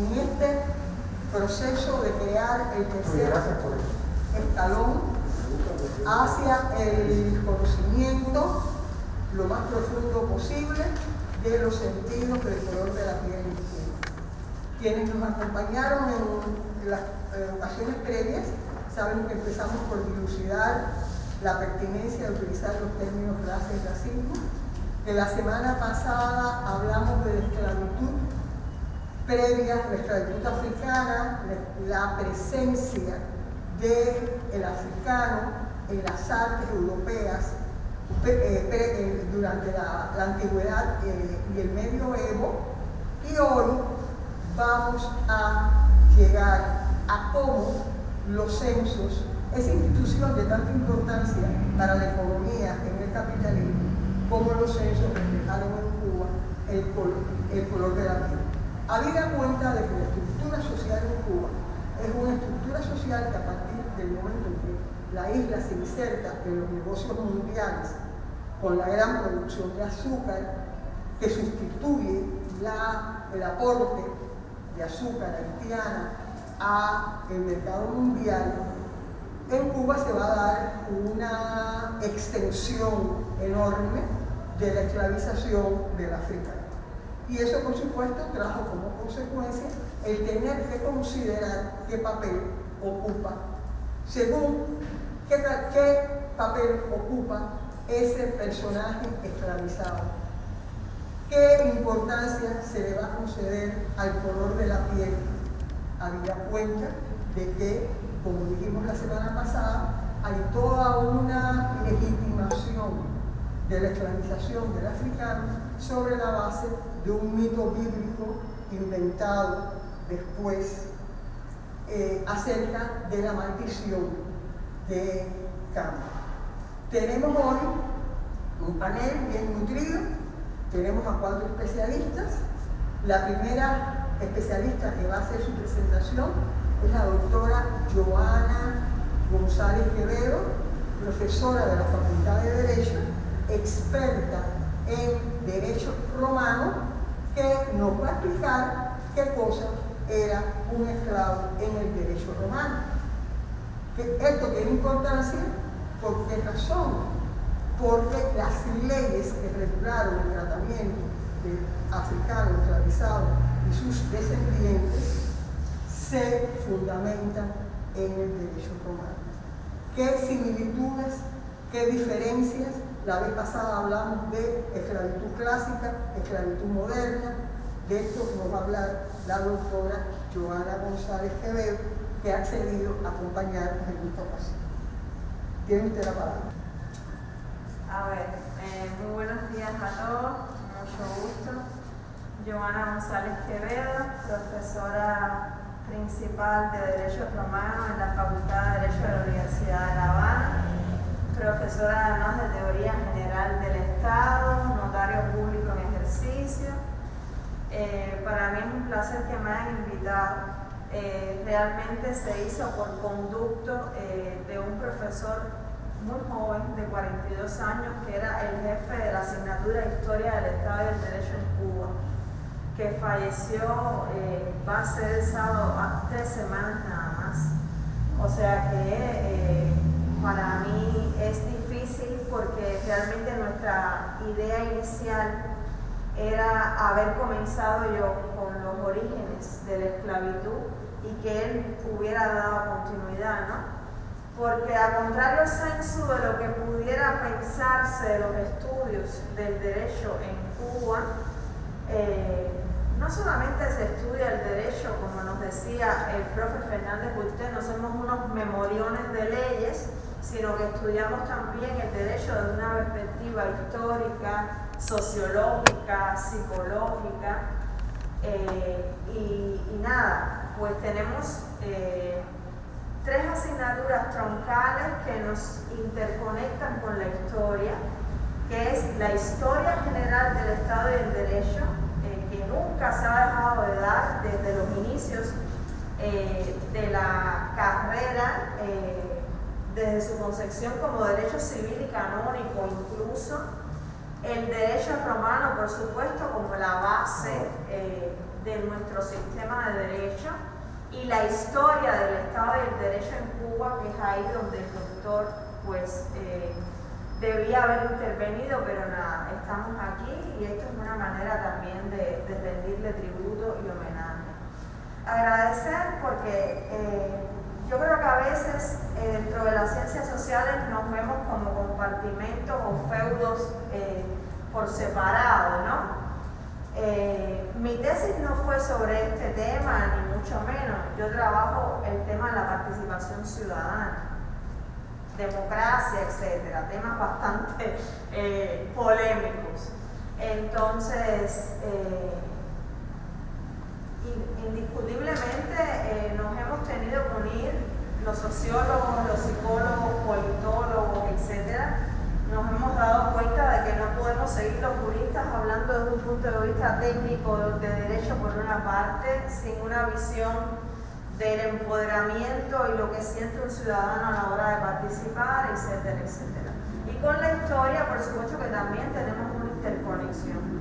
en este proceso de crear el tercer escalón hacia el conocimiento lo más profundo posible de los sentidos del color de la piel. Quienes nos acompañaron en las ocasiones previas saben que empezamos por dilucidar la pertinencia de utilizar los términos raza y racismo, que la semana pasada hablamos de la esclavitud previa, la esclavitud africana, la presencia del africano en las artes europeas durante la antigüedad y el medioevo, y hoy vamos a llegar a cómo los censos, esa institución de tanta importancia para la economía en el capitalismo, cómo los censos reflejaron en Cuba el color de la piel. Habida cuenta de que la estructura social en Cuba es una estructura social que a partir del momento en que la isla se inserta en los negocios mundiales con la gran producción de azúcar que sustituye el aporte de azúcar haitiana al mercado mundial, en Cuba se va a dar una extensión enorme de la esclavización del africano. Y eso, por supuesto, trajo como consecuencia el tener que considerar qué papel ocupa, según qué papel ocupa ese personaje esclavizado. ¿Qué importancia se le va a conceder al color de la piel? Habida cuenta de que, como dijimos la semana pasada, hay toda una legitimación de la esclavización del africano sobre la base de un mito bíblico inventado después acerca de la maldición de Cam. Tenemos hoy un panel bien nutrido, tenemos a 4 especialistas. La primera especialista que va a hacer su presentación es la doctora Joana González Quevedo, profesora de la Facultad de Derecho, experta en Derecho Romano, que nos va a explicar qué cosa era un esclavo en el Derecho Romano. Esto tiene importancia, ¿por qué razón? Porque las leyes que regularon el tratamiento del africano esclavizado y sus descendientes se fundamentan en el Derecho Romano. ¿Qué similitudes, qué diferencias? La vez pasada hablamos de esclavitud clásica, esclavitud moderna. De esto nos va a hablar la doctora Joana González Quevedo, que ha accedido a acompañarnos en esta ocasión. Tiene usted la palabra. Muy buenos días a todos, mucho gusto. Joana González Quevedo, profesora principal de Derecho Romano en la Facultad de Derecho de la Universidad de La Habana, profesora además de Teoría General del Estado, notario público en ejercicio. Para mí es un placer que me hayan invitado. Realmente se hizo por conducto de un profesor muy joven, de 42 años, que era el jefe de la asignatura de Historia del Estado y del Derecho en Cuba, que falleció, va a ser el sábado, a 3 semanas nada más. O sea que para mí es difícil, porque realmente nuestra idea inicial era haber comenzado yo con los orígenes de la esclavitud y que él hubiera dado continuidad, ¿no? Porque a contrario censo de lo que pudiera pensarse de los estudios del derecho en Cuba, no solamente se estudia el derecho, como nos decía el profe Fernández Bulté, no somos unos memoriones de leyes, sino que estudiamos también el derecho desde una perspectiva histórica, sociológica, psicológica, y nada, pues tenemos 3 asignaturas troncales que nos interconectan con la historia, que es la historia general del Estado y del Derecho, que nunca se ha dejado de dar desde los inicios de la carrera, desde su concepción como derecho civil y canónico incluso, el derecho romano, por supuesto, como la base de nuestro sistema de derecho y la historia del Estado y el derecho en Cuba, que es ahí donde el doctor pues debía haber intervenido, pero nada, estamos aquí y esto es una manera también de rendirle tributo y homenaje. Agradecer porque yo creo que a veces dentro de las ciencias sociales nos vemos como compartimentos o feudos por separado, ¿no? Mi tesis no fue sobre este tema, ni mucho menos. Yo trabajo el tema de la participación ciudadana, democracia, etcétera, temas bastante polémicos. Entonces, indiscutiblemente nos hemos tenido que unir los sociólogos, los psicólogos, politólogos, etcétera. Nos hemos dado cuenta de que no podemos seguir los juristas hablando desde un punto de vista técnico de derecho por una parte, sin una visión del empoderamiento y lo que siente un ciudadano a la hora de participar, etcétera, etcétera. Y con la historia, por supuesto que también tenemos una interconexión.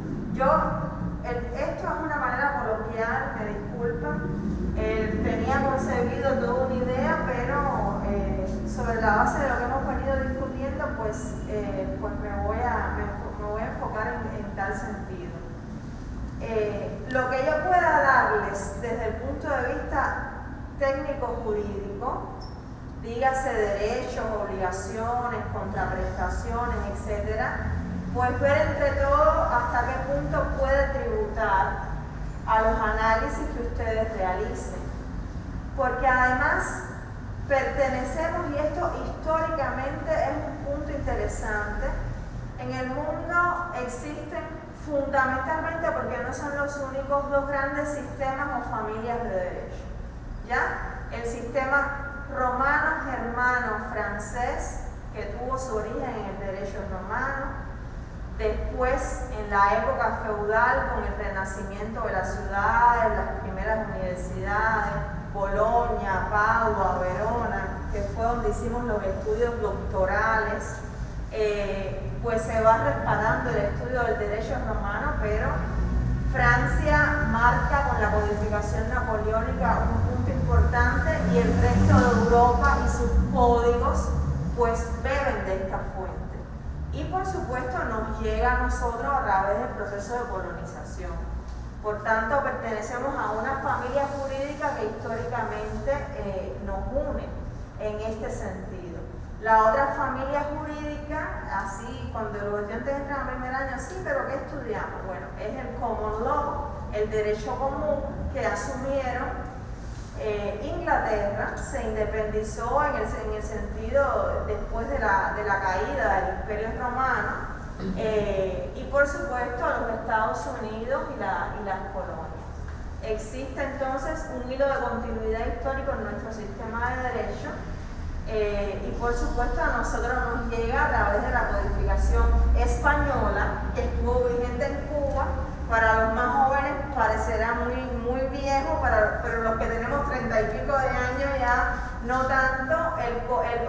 Esto es una manera coloquial, me disculpan, tenía concebido toda una idea, pero sobre la base de lo que hemos venido discutiendo, pues me voy a enfocar en tal sentido. Lo que yo pueda darles desde el punto de vista técnico-jurídico, dígase derechos, obligaciones, contraprestaciones, etcétera, pues ver entre todo hasta qué punto puede tributar a los análisis que ustedes realicen. Porque además pertenecemos, y esto históricamente es un punto interesante, en el mundo existen fundamentalmente, porque no son los únicos, dos grandes sistemas o familias de derecho. ¿Ya? El sistema romano, germano, francés, que tuvo su origen en el derecho romano. Después, en la época feudal, con el renacimiento de las ciudades, las primeras universidades, Bolonia, Padua, Verona, que fue donde hicimos los estudios doctorales, pues se va respaldando el estudio del derecho romano, pero Francia marca con la codificación napoleónica un punto importante y el resto de Europa y sus códigos pues beben de esta fuente. Y por supuesto nos llega a nosotros a través del proceso de colonización. Por tanto, pertenecemos a una familia jurídica que históricamente nos une en este sentido. La otra familia jurídica, así cuando los estudiantes entran al primer año, sí, pero ¿qué estudiamos? Bueno, es el common law, el derecho común que asumieron. Inglaterra se independizó en el sentido después de la caída del Imperio Romano y por supuesto los Estados Unidos y las colonias. Existe entonces un hilo de continuidad histórico en nuestro sistema de derecho y por supuesto a nosotros nos llega a través de la codificación española que estuvo vigente en Cuba. Para los más jóvenes parecerá muy viejo, pero los que tenemos 30 y pico de años ya no tanto,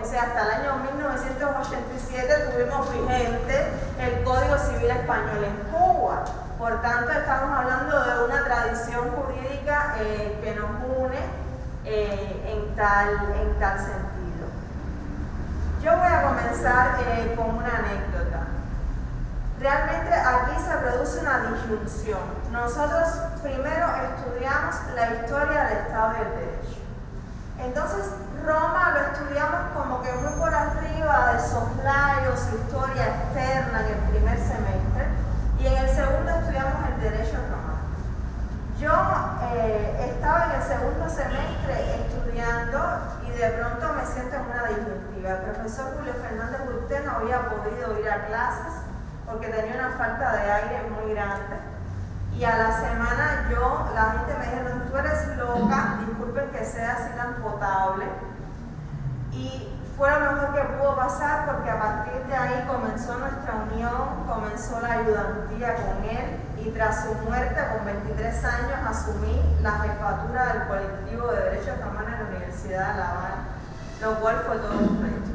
o sea, hasta el año 1987 tuvimos vigente el Código Civil Español en Cuba. Por tanto, estamos hablando de una tradición jurídica que nos une en tal sentido. Yo voy a comenzar con una anécdota. Realmente aquí se produce una disyunción. Nosotros primero estudiamos la historia del Estado y el Derecho. Entonces, Roma lo estudiamos como que muy por arriba de soslayo, su historia externa en el primer semestre, y en el segundo estudiamos el Derecho romano. Yo estaba en el segundo semestre estudiando y de pronto me siento en una disyuntiva. El profesor Julio Fernández Urte no había podido ir a clases porque tenía una falta de aire muy grande. Y a la semana la gente me dijo, tú eres loca, disculpen que sea así tan potable. Y fue lo mejor que pudo pasar porque a partir de ahí comenzó nuestra unión, comenzó la ayudantía con él y tras su muerte con 23 años asumí la jefatura del colectivo de Derechos Romanos en la Universidad de La Habana, lo cual fue todo un reto.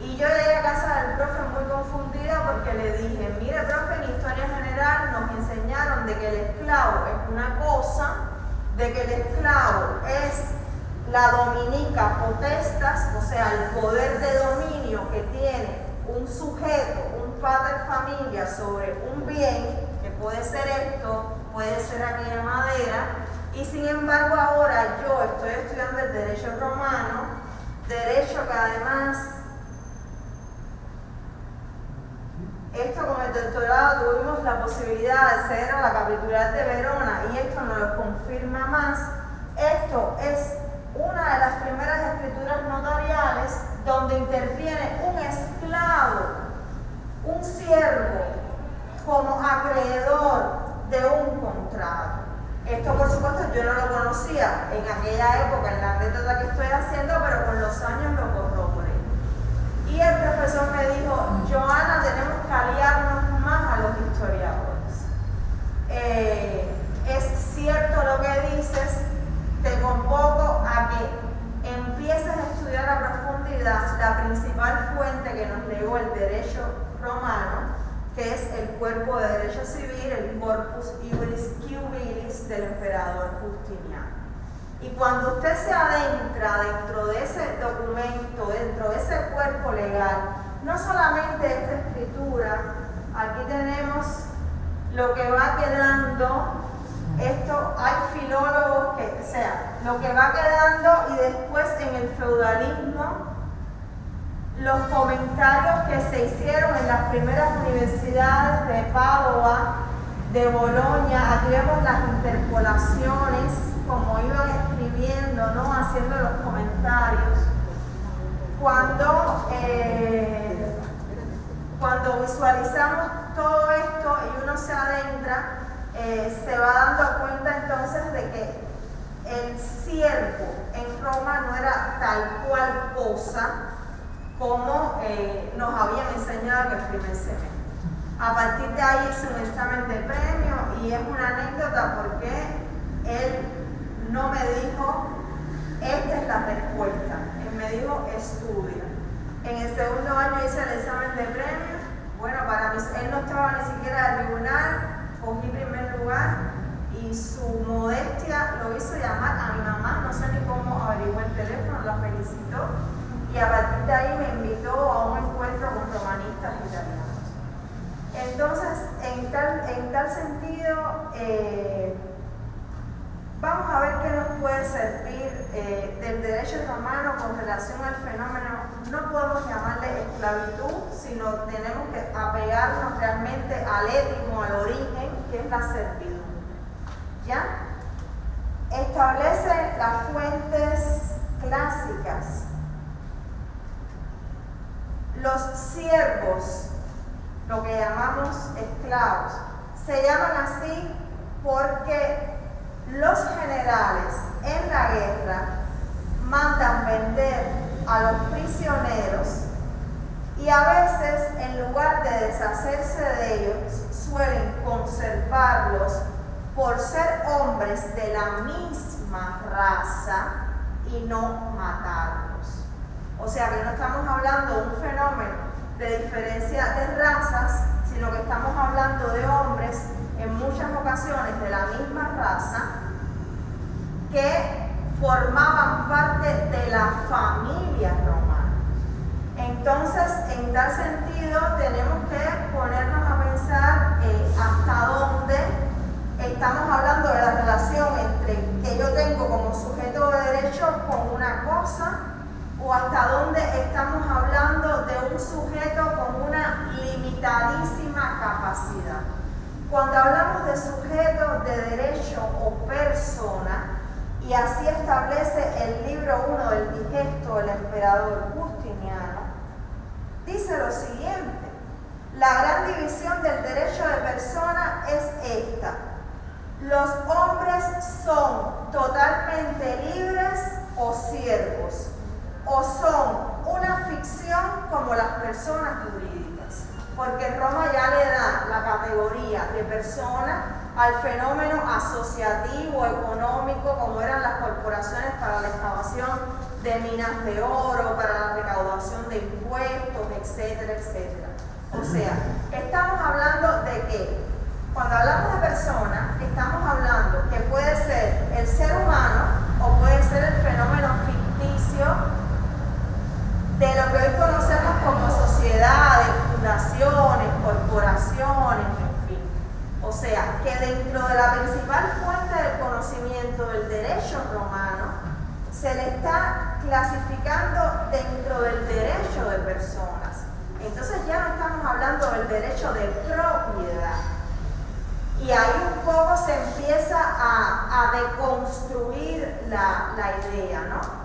Y yo llegué a casa del profe muy confundida porque le dije, mire profe, en Historia General nos enseñaron de que que el esclavo es una cosa, de que el esclavo es la dominica potestas, o sea, el poder de dominio que tiene un sujeto, un pater familia sobre un bien, que puede ser esto, puede ser aquella madera, y sin embargo ahora yo estoy estudiando el derecho romano, derecho que además, esto con el doctorado tuvimos la posibilidad de acceder a la Capitular de Verona y esto nos lo confirma más. Esto es una de las primeras escrituras notariales donde interviene un esclavo, un siervo, como acreedor de un contrato. Esto por supuesto yo no lo conocía en aquella época, en la anécdota que estoy haciendo, pero con los años lo corroboré. Y el profesor me dijo, Johanna, tenemos que aliarnos más a los historiadores. Es cierto lo que dices, te convoco a que empieces a estudiar a profundidad la principal fuente que nos legó el derecho romano, que es el cuerpo de derecho civil, el Corpus Iuris Civilis del emperador Justiniano. Y cuando usted se adentra dentro de ese documento, dentro de ese cuerpo legal, no solamente esta escritura, aquí tenemos lo que va quedando, esto hay filólogos que, o sea, lo que va quedando y después en el feudalismo, los comentarios que se hicieron en las primeras universidades de Padua, de Bolonia, aquí vemos las interpolaciones, como iban escribiendo, ¿no? Haciendo los comentarios. Cuando visualizamos todo esto y uno se adentra, se va dando cuenta entonces de que el siervo en Roma no era tal cual cosa como nos habían enseñado en el primer semestre. A partir de ahí hice un examen de premio y es una anécdota porque él no me dijo, esta es la respuesta. Él me dijo, estudia. En el segundo año hice el examen de premio. Bueno, para mí, él no estaba ni siquiera de tribunal, cogí primer lugar y su modestia lo hizo llamar a mi mamá, no sé ni cómo averiguó el teléfono, la felicitó y a partir de ahí me invitó a un encuentro con romanistas italianos. Entonces, en tal sentido, vamos a ver qué nos puede servir del derecho romano con relación al fenómeno. No podemos llamarle esclavitud, sino tenemos que apegarnos realmente al étimo, al origen, que es la servidumbre. ¿Ya? Establece las fuentes clásicas. Los siervos, lo que llamamos esclavos, se llaman así porque los generales en la guerra mandan vender a los prisioneros y a veces en lugar de deshacerse de ellos suelen conservarlos por ser hombres de la misma raza y no matarlos. O sea que no estamos hablando de un fenómeno de diferencia de razas, sino que estamos hablando de hombres en muchas ocasiones de la misma raza que formaban parte de la familia romana. Entonces, en tal sentido, tenemos que ponernos a pensar hasta dónde estamos hablando de la relación entre que yo tengo como sujeto de derecho con una cosa, o hasta dónde estamos hablando de un sujeto con una limitadísima capacidad. Cuando hablamos de sujeto de derecho o persona, y así establece el libro 1 del Digesto del emperador Justiniano, dice lo siguiente: la gran división del derecho de persona es esta: los hombres son totalmente libres o siervos, o son una ficción como las personas jurídicas, porque Roma ya le da la categoría de persona al fenómeno asociativo, económico, como eran las corporaciones para la excavación de minas de oro, para la recaudación de impuestos, etcétera, etcétera. O sea, estamos hablando de que cuando hablamos de persona, naciones, en fin. O sea, que dentro de la principal fuente del conocimiento del derecho romano, se le está clasificando dentro del derecho de personas. Entonces ya no estamos hablando del derecho de propiedad. Y ahí un poco se empieza a deconstruir la idea, ¿no?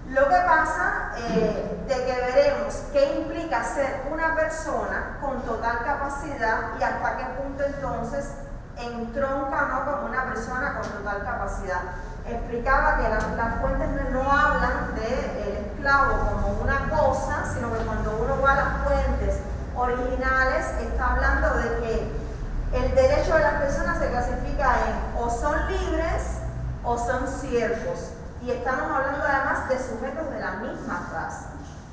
Lo que pasa de que veremos qué implica ser una persona con total capacidad y hasta qué punto entonces entronca, ¿no?, como una persona con total capacidad. Explicaba que las fuentes no hablan del esclavo como una cosa, sino que cuando uno va a las fuentes originales está hablando de que el derecho de las personas se clasifica en o son libres o son siervos. Y estamos hablando además de sujetos de la misma raza.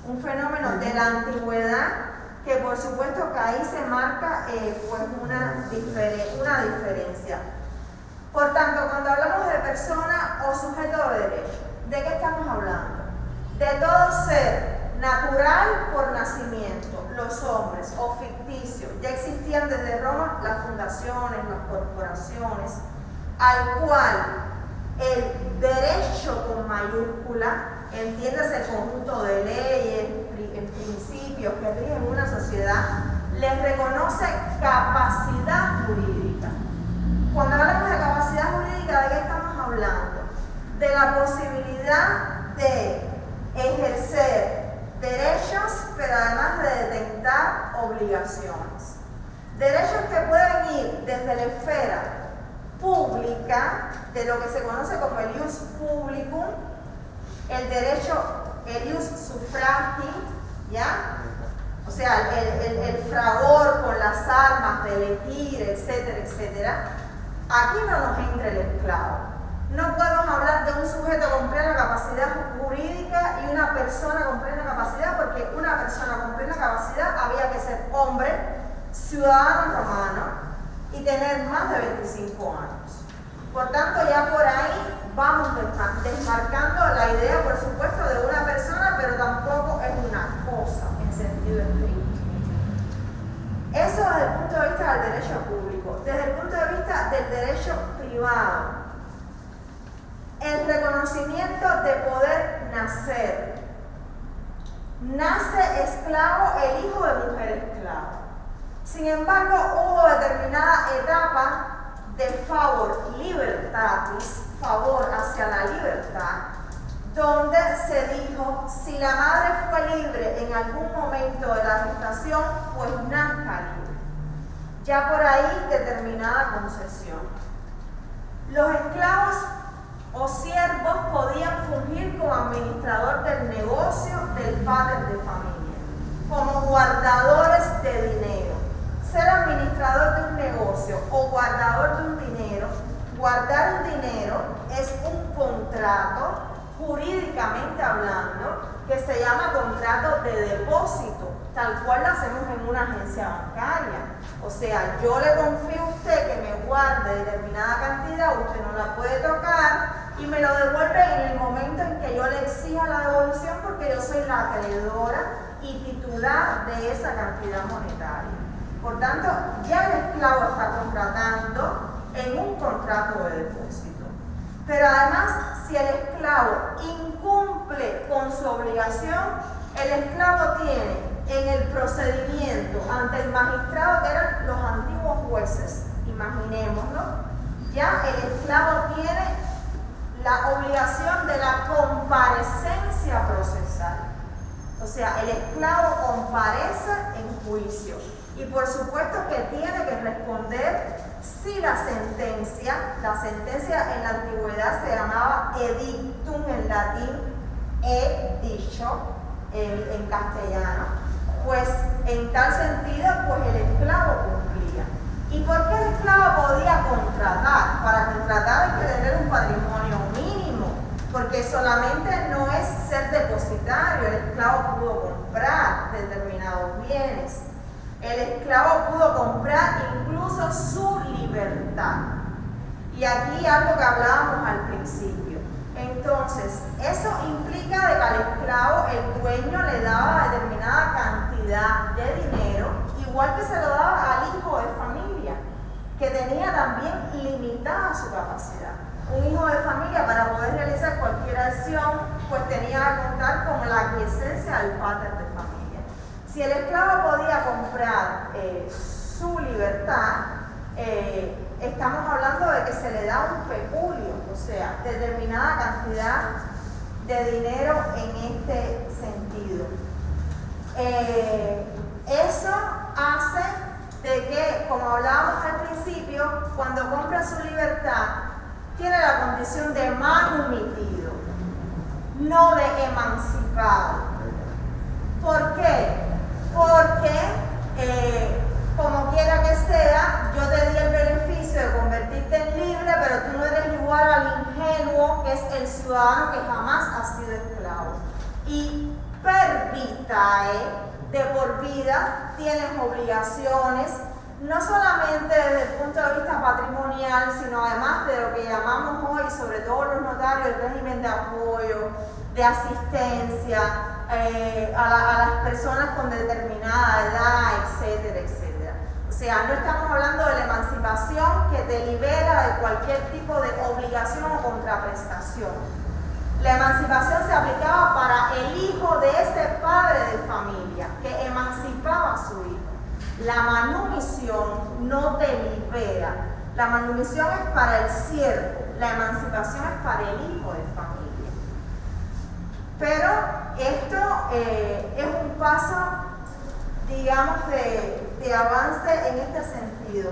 Un fenómeno de la antigüedad que por supuesto que ahí se marca pues una diferencia. Por tanto, cuando hablamos de persona o sujeto de derecho, ¿de qué estamos hablando? De todo ser natural por nacimiento, los hombres, o ficticio. Ya existían desde Roma las fundaciones, las corporaciones, al cual el derecho con mayúscula, entiéndase el conjunto de leyes, principios que rigen una sociedad, les reconoce capacidad jurídica. Cuando hablamos de capacidad jurídica, ¿de qué estamos hablando? De la posibilidad de ejercer derechos, pero además de detentar obligaciones. Derechos que pueden ir desde la esfera pública, de lo que se conoce como el ius publicum, el derecho, el ius suffragii, ¿ya? O sea, el fragor con las armas de elegir, etcétera, etcétera. Aquí no nos entra el esclavo. No podemos hablar de un sujeto con plena capacidad jurídica y una persona con plena capacidad, porque una persona con plena capacidad había que ser hombre, ciudadano romano y tener más de 25 años. Por tanto, ya por ahí vamos desmarcando la idea, por supuesto, de una persona, pero tampoco es una cosa en sentido estricto. Eso desde el punto de vista del derecho público. Desde el punto de vista del derecho privado, el reconocimiento de poder nacer. Nace esclavo el hijo de mujer esclava. Sin embargo, hubo determinada etapa de favor libertatis, favor hacia la libertad, donde se dijo, si la madre fue libre en algún momento de la gestación, pues nazca libre. Ya por ahí determinada concesión. Los esclavos o siervos podían fungir como administrador del negocio del padre de familia, como guardadores de dinero. Ser administrador de un negocio o guardador de un dinero, guardar un dinero es un contrato, jurídicamente hablando, que se llama contrato de depósito, tal cual lo hacemos en una agencia bancaria. O sea, yo le confío a usted que me guarde determinada cantidad, usted no la puede tocar y me lo devuelve en el momento en que yo le exija la devolución, porque yo soy la acreedora y titular de esa cantidad monetaria. Por tanto, ya el esclavo está contratando en un contrato de depósito. Pero además, si el esclavo incumple con su obligación, el esclavo tiene en el procedimiento ante el magistrado, que eran los antiguos jueces, imaginémoslo, ya el esclavo tiene la obligación de la comparecencia procesal. O sea, el esclavo comparece en juicio y por supuesto que tiene que responder si la sentencia en la antigüedad se llamaba edictum en latín, dicho en castellano, pues en tal sentido pues el esclavo cumplía. ¿Y por qué el esclavo podía contratar? Para contratar hay que tener un patrimonio mínimo, porque solamente no es ser depositario, el esclavo pudo comprar determinados bienes. El esclavo pudo comprar incluso su libertad. Y aquí algo que hablábamos al principio. Entonces, eso implica de que al esclavo el dueño le daba determinada cantidad de dinero y igual que se lo daba al hijo de familia, que tenía también limitada su capacidad. Un hijo de familia, para poder realizar cualquier acción, pues tenía que contar con la aquiescencia del padre de familia. Si el esclavo podía comprar su libertad, estamos hablando de que se le da un peculio, o sea, determinada cantidad de dinero en este sentido. Eso hace de que, como hablábamos al principio, cuando compra su libertad, tiene la condición de manumitido, no de emancipado. ¿Por qué? Porque, como quiera que sea, yo te di el beneficio de convertirte en libre, pero tú no eres igual al ingenuo que es el ciudadano que jamás ha sido esclavo. Y per vitae, de por vida, tienes obligaciones, no solamente desde el punto de vista patrimonial, sino además de lo que llamamos hoy, sobre todo los notarios, el régimen de apoyo, de asistencia a las personas con determinada edad, etcétera, etcétera. O sea, no estamos hablando de la emancipación que te libera de cualquier tipo de obligación o contraprestación. La emancipación se aplicaba para el hijo de ese padre de familia que emancipaba a su hijo. La manumisión no te libera. La manumisión es para el siervo, la emancipación es para el hijo de familia. Pero esto es un paso, digamos, de avance en este sentido.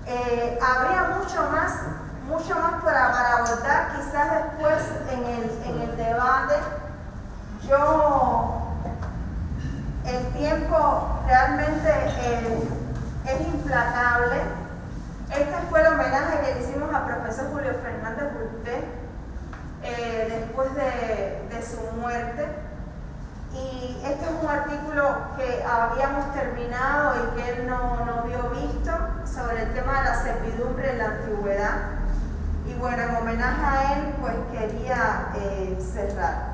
Habría mucho más para abordar, quizás después en el debate. El tiempo realmente es implacable. Este fue el homenaje que le hicimos al profesor Julio Fernández Bulté después de su muerte. Y este es un artículo que habíamos terminado y que él no vio visto sobre el tema de la servidumbre en la antigüedad. Y bueno, en homenaje a él, pues quería cerrar.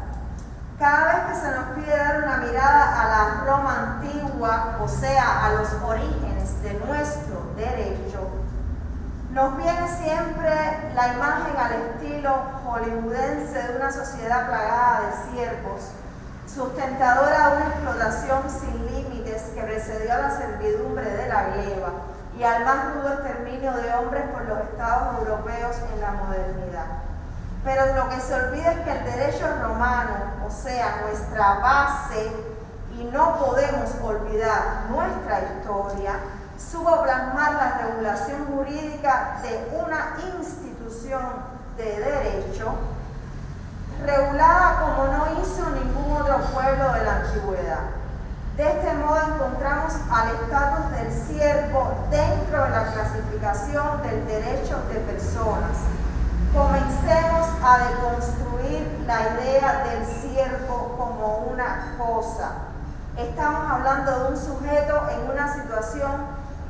Cada vez que se nos pide dar una mirada a la Roma antigua, o sea, a los orígenes de nuestro derecho, nos viene siempre la imagen al estilo hollywoodense de una sociedad plagada de siervos, sustentadora de una explotación sin límites que precedió a la servidumbre de la gleba y al más rudo exterminio de hombres por los estados europeos en la modernidad. Pero lo que se olvida es que el derecho romano, o sea, nuestra base, y no podemos olvidar nuestra historia, supo plasmar la regulación jurídica de una institución de derecho, regulada como no hizo ningún otro pueblo de la antigüedad. De este modo encontramos al estatus del siervo dentro de la clasificación del derecho de personas. Comencemos a deconstruir la idea del siervo como una cosa. Estamos hablando de un sujeto en una situación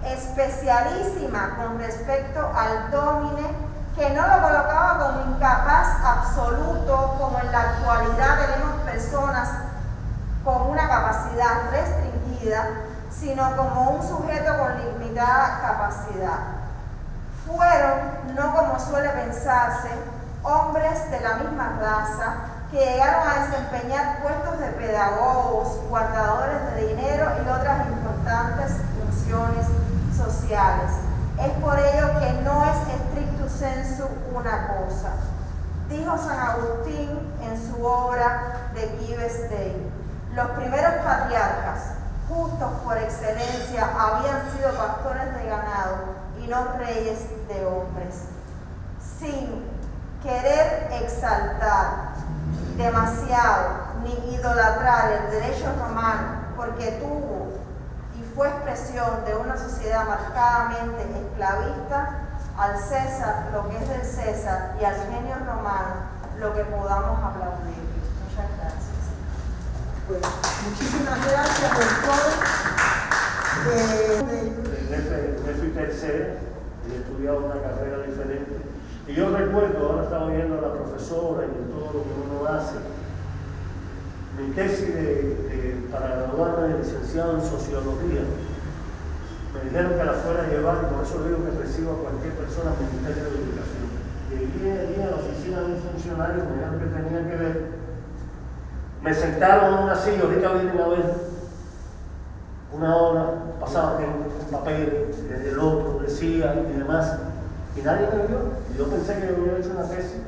especialísima con respecto al dómine, que no lo colocaba como incapaz absoluto, como en la actualidad tenemos personas con una capacidad restringida, sino como un sujeto con limitada capacidad. Fueron, no como suele pensarse, hombres de la misma raza que llegaron a desempeñar puestos de pedagogos, guardadores de dinero y otras importantes funciones sociales. Es por ello que no es stricto sensu una cosa. Dijo San Agustín en su obra De Quibus Dei: los primeros patriarcas, justos por excelencia, habían sido pastores de ganado y no reyes de hombres. Sin querer exaltar demasiado ni idolatrar el derecho romano, porque tuvo y fue expresión de una sociedad marcadamente esclavista, al César lo que es del César y al genio romano lo que podamos aplaudir. Muchas gracias. Pues, muchísimas gracias, doctor. Yo fui tercero y he estudiado una carrera diferente. Y yo recuerdo, ahora estaba viendo a la profesora y en todo lo que uno hace, mi tesis para graduarme de licenciado en sociología, me dijeron que la fuera a llevar y por eso le digo que recibo a cualquier persona al Ministerio de Educación. Llegué allí a la oficina de un funcionario, me dijeron que tenía que ver. Me sentaron en una silla, ahorita vienen a ver. Una hora, pasaba gente con papeles, el otro decía y demás. Y nadie me vio. Y yo pensé que yo había hecho una tesis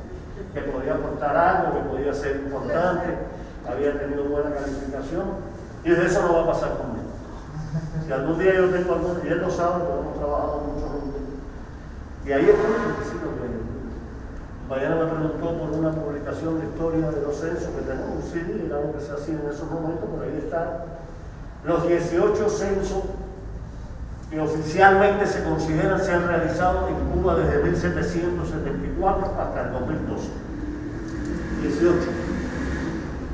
que podía aportar algo, que podía ser importante, había tenido buena calificación. Y de eso no va a pasar conmigo. Si algún día yo tengo algún, y él lo sabe, porque hemos trabajado mucho juntos. Y ahí estoy, Mariana me preguntó por una publicación de historia de los censos que tenemos, un CD, algo que se hacía en esos momentos, por ahí está. Los 18 censos que oficialmente se consideran se han realizado en Cuba desde 1774 hasta el 2012. 18.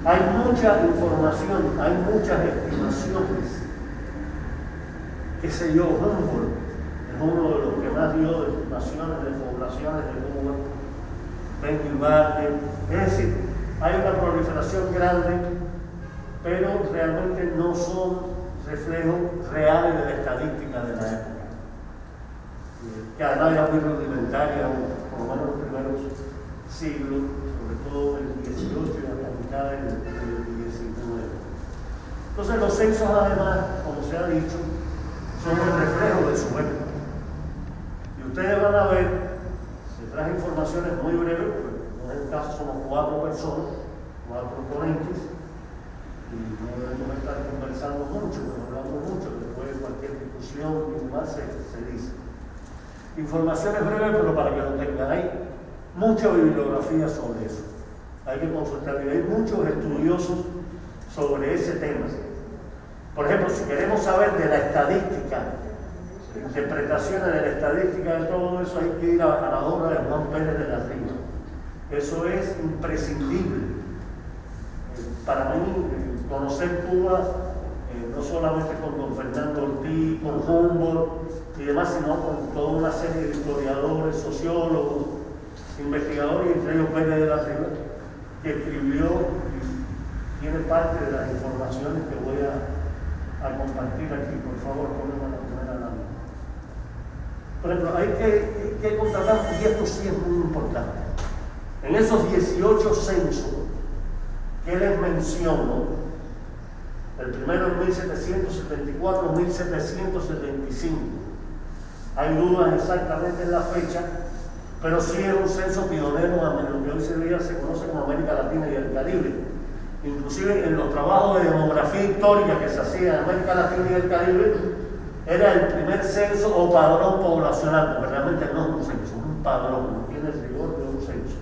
Hay mucha información, hay muchas estimaciones. Qué sé yo, Humboldt es uno de los que más dio de estimaciones de poblaciones de Cuba, Benjamin Butler. Es decir, hay una proliferación grande, pero realmente no son reflejos reales de la estadística de la época. Que además era muy rudimentaria, por lo menos los primeros siglos, sobre todo el 18 y hasta mitad del 19. Entonces los censos además, como se ha dicho, son el reflejo de su época. Y ustedes van a ver, se traje informaciones muy breves, porque en este caso somos 4 personas, 4 ponentes, y no debemos estar conversando mucho, no hablamos mucho, después de cualquier discusión y demás se dice. Informaciones breves, pero para que lo tengan, hay mucha bibliografía sobre eso. Hay que consultar, y hay muchos estudiosos sobre ese tema. Por ejemplo, si queremos saber de la estadística, interpretaciones de la estadística de todo eso, hay que ir a la obra de Juan Pérez de la Riva. Eso es imprescindible. Para mí, conocer Cuba, no solamente con don Fernando Ortiz, con Humboldt y demás, sino con toda una serie de historiadores, sociólogos, investigadores, y entre ellos Pérez de la Riva, que escribió y tiene parte de las informaciones que voy a compartir aquí. Por favor, ponemos la primera lámina. Por ejemplo, hay que contratar, y esto sí es muy importante, en esos 18 censos que les menciono, el primero en 1774, 1775, hay dudas exactamente en la fecha, pero sí es un censo pionero en lo que hoy se conoce como América Latina y el Caribe. Inclusive en los trabajos de demografía histórica que se hacía en América Latina y el Caribe, era el primer censo o padrón poblacional, porque realmente no es un censo, es un padrón, no tiene el rigor de un censo.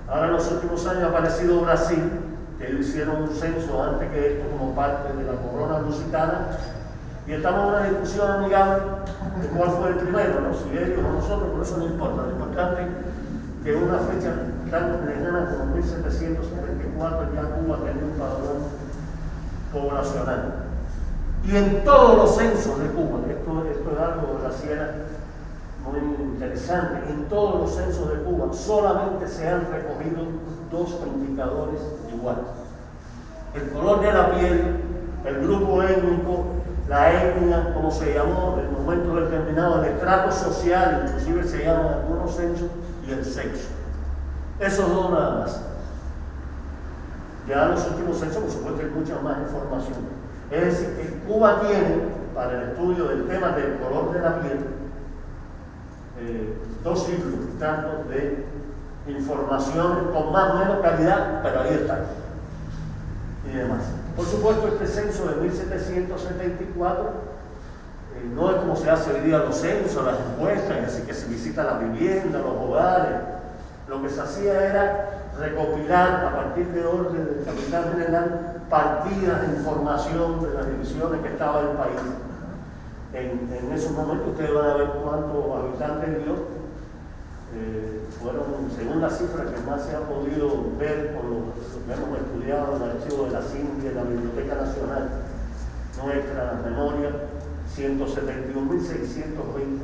Ahora en los últimos años ha aparecido Brasil, que ellos hicieron un censo antes que esto como parte de la corona lusitana, y estamos en una discusión amigable de cuál fue el primero, ¿no? Si ellos o nosotros, pero eso no importa. Lo importante es que una fecha tan lejana como 1774 ya Cuba tenía un padrón poblacional. Y en todos los censos de Cuba, esto es algo de la Sierra muy interesante, en todos los censos de Cuba solamente se han recogido 2 indicadores iguales: el color de la piel, el grupo étnico, la etnia, como se llamó en el momento determinado, el estrato social, inclusive se llaman algunos censos, y el sexo. Esos 2 nada más. Ya en los últimos censos, por supuesto, hay mucha más información. Es decir, que Cuba tiene, para el estudio del tema del color de la piel, 2 siglos tanto de información con más o menos calidad, pero ahí está. Y demás. Por supuesto, este censo de 1774 no es como se hace hoy día los censos, las encuestas, así que se visita la vivienda, los hogares. Lo que se hacía era recopilar a partir de orden del capital general partidas de información de las divisiones que estaba en el país. En esos momentos ustedes van a ver cuántos habitantes dio. Fueron, según las cifras que más se ha podido ver con lo que hemos estudiado en el archivo de la CINDI, de la Biblioteca Nacional nuestra memoria, 171.620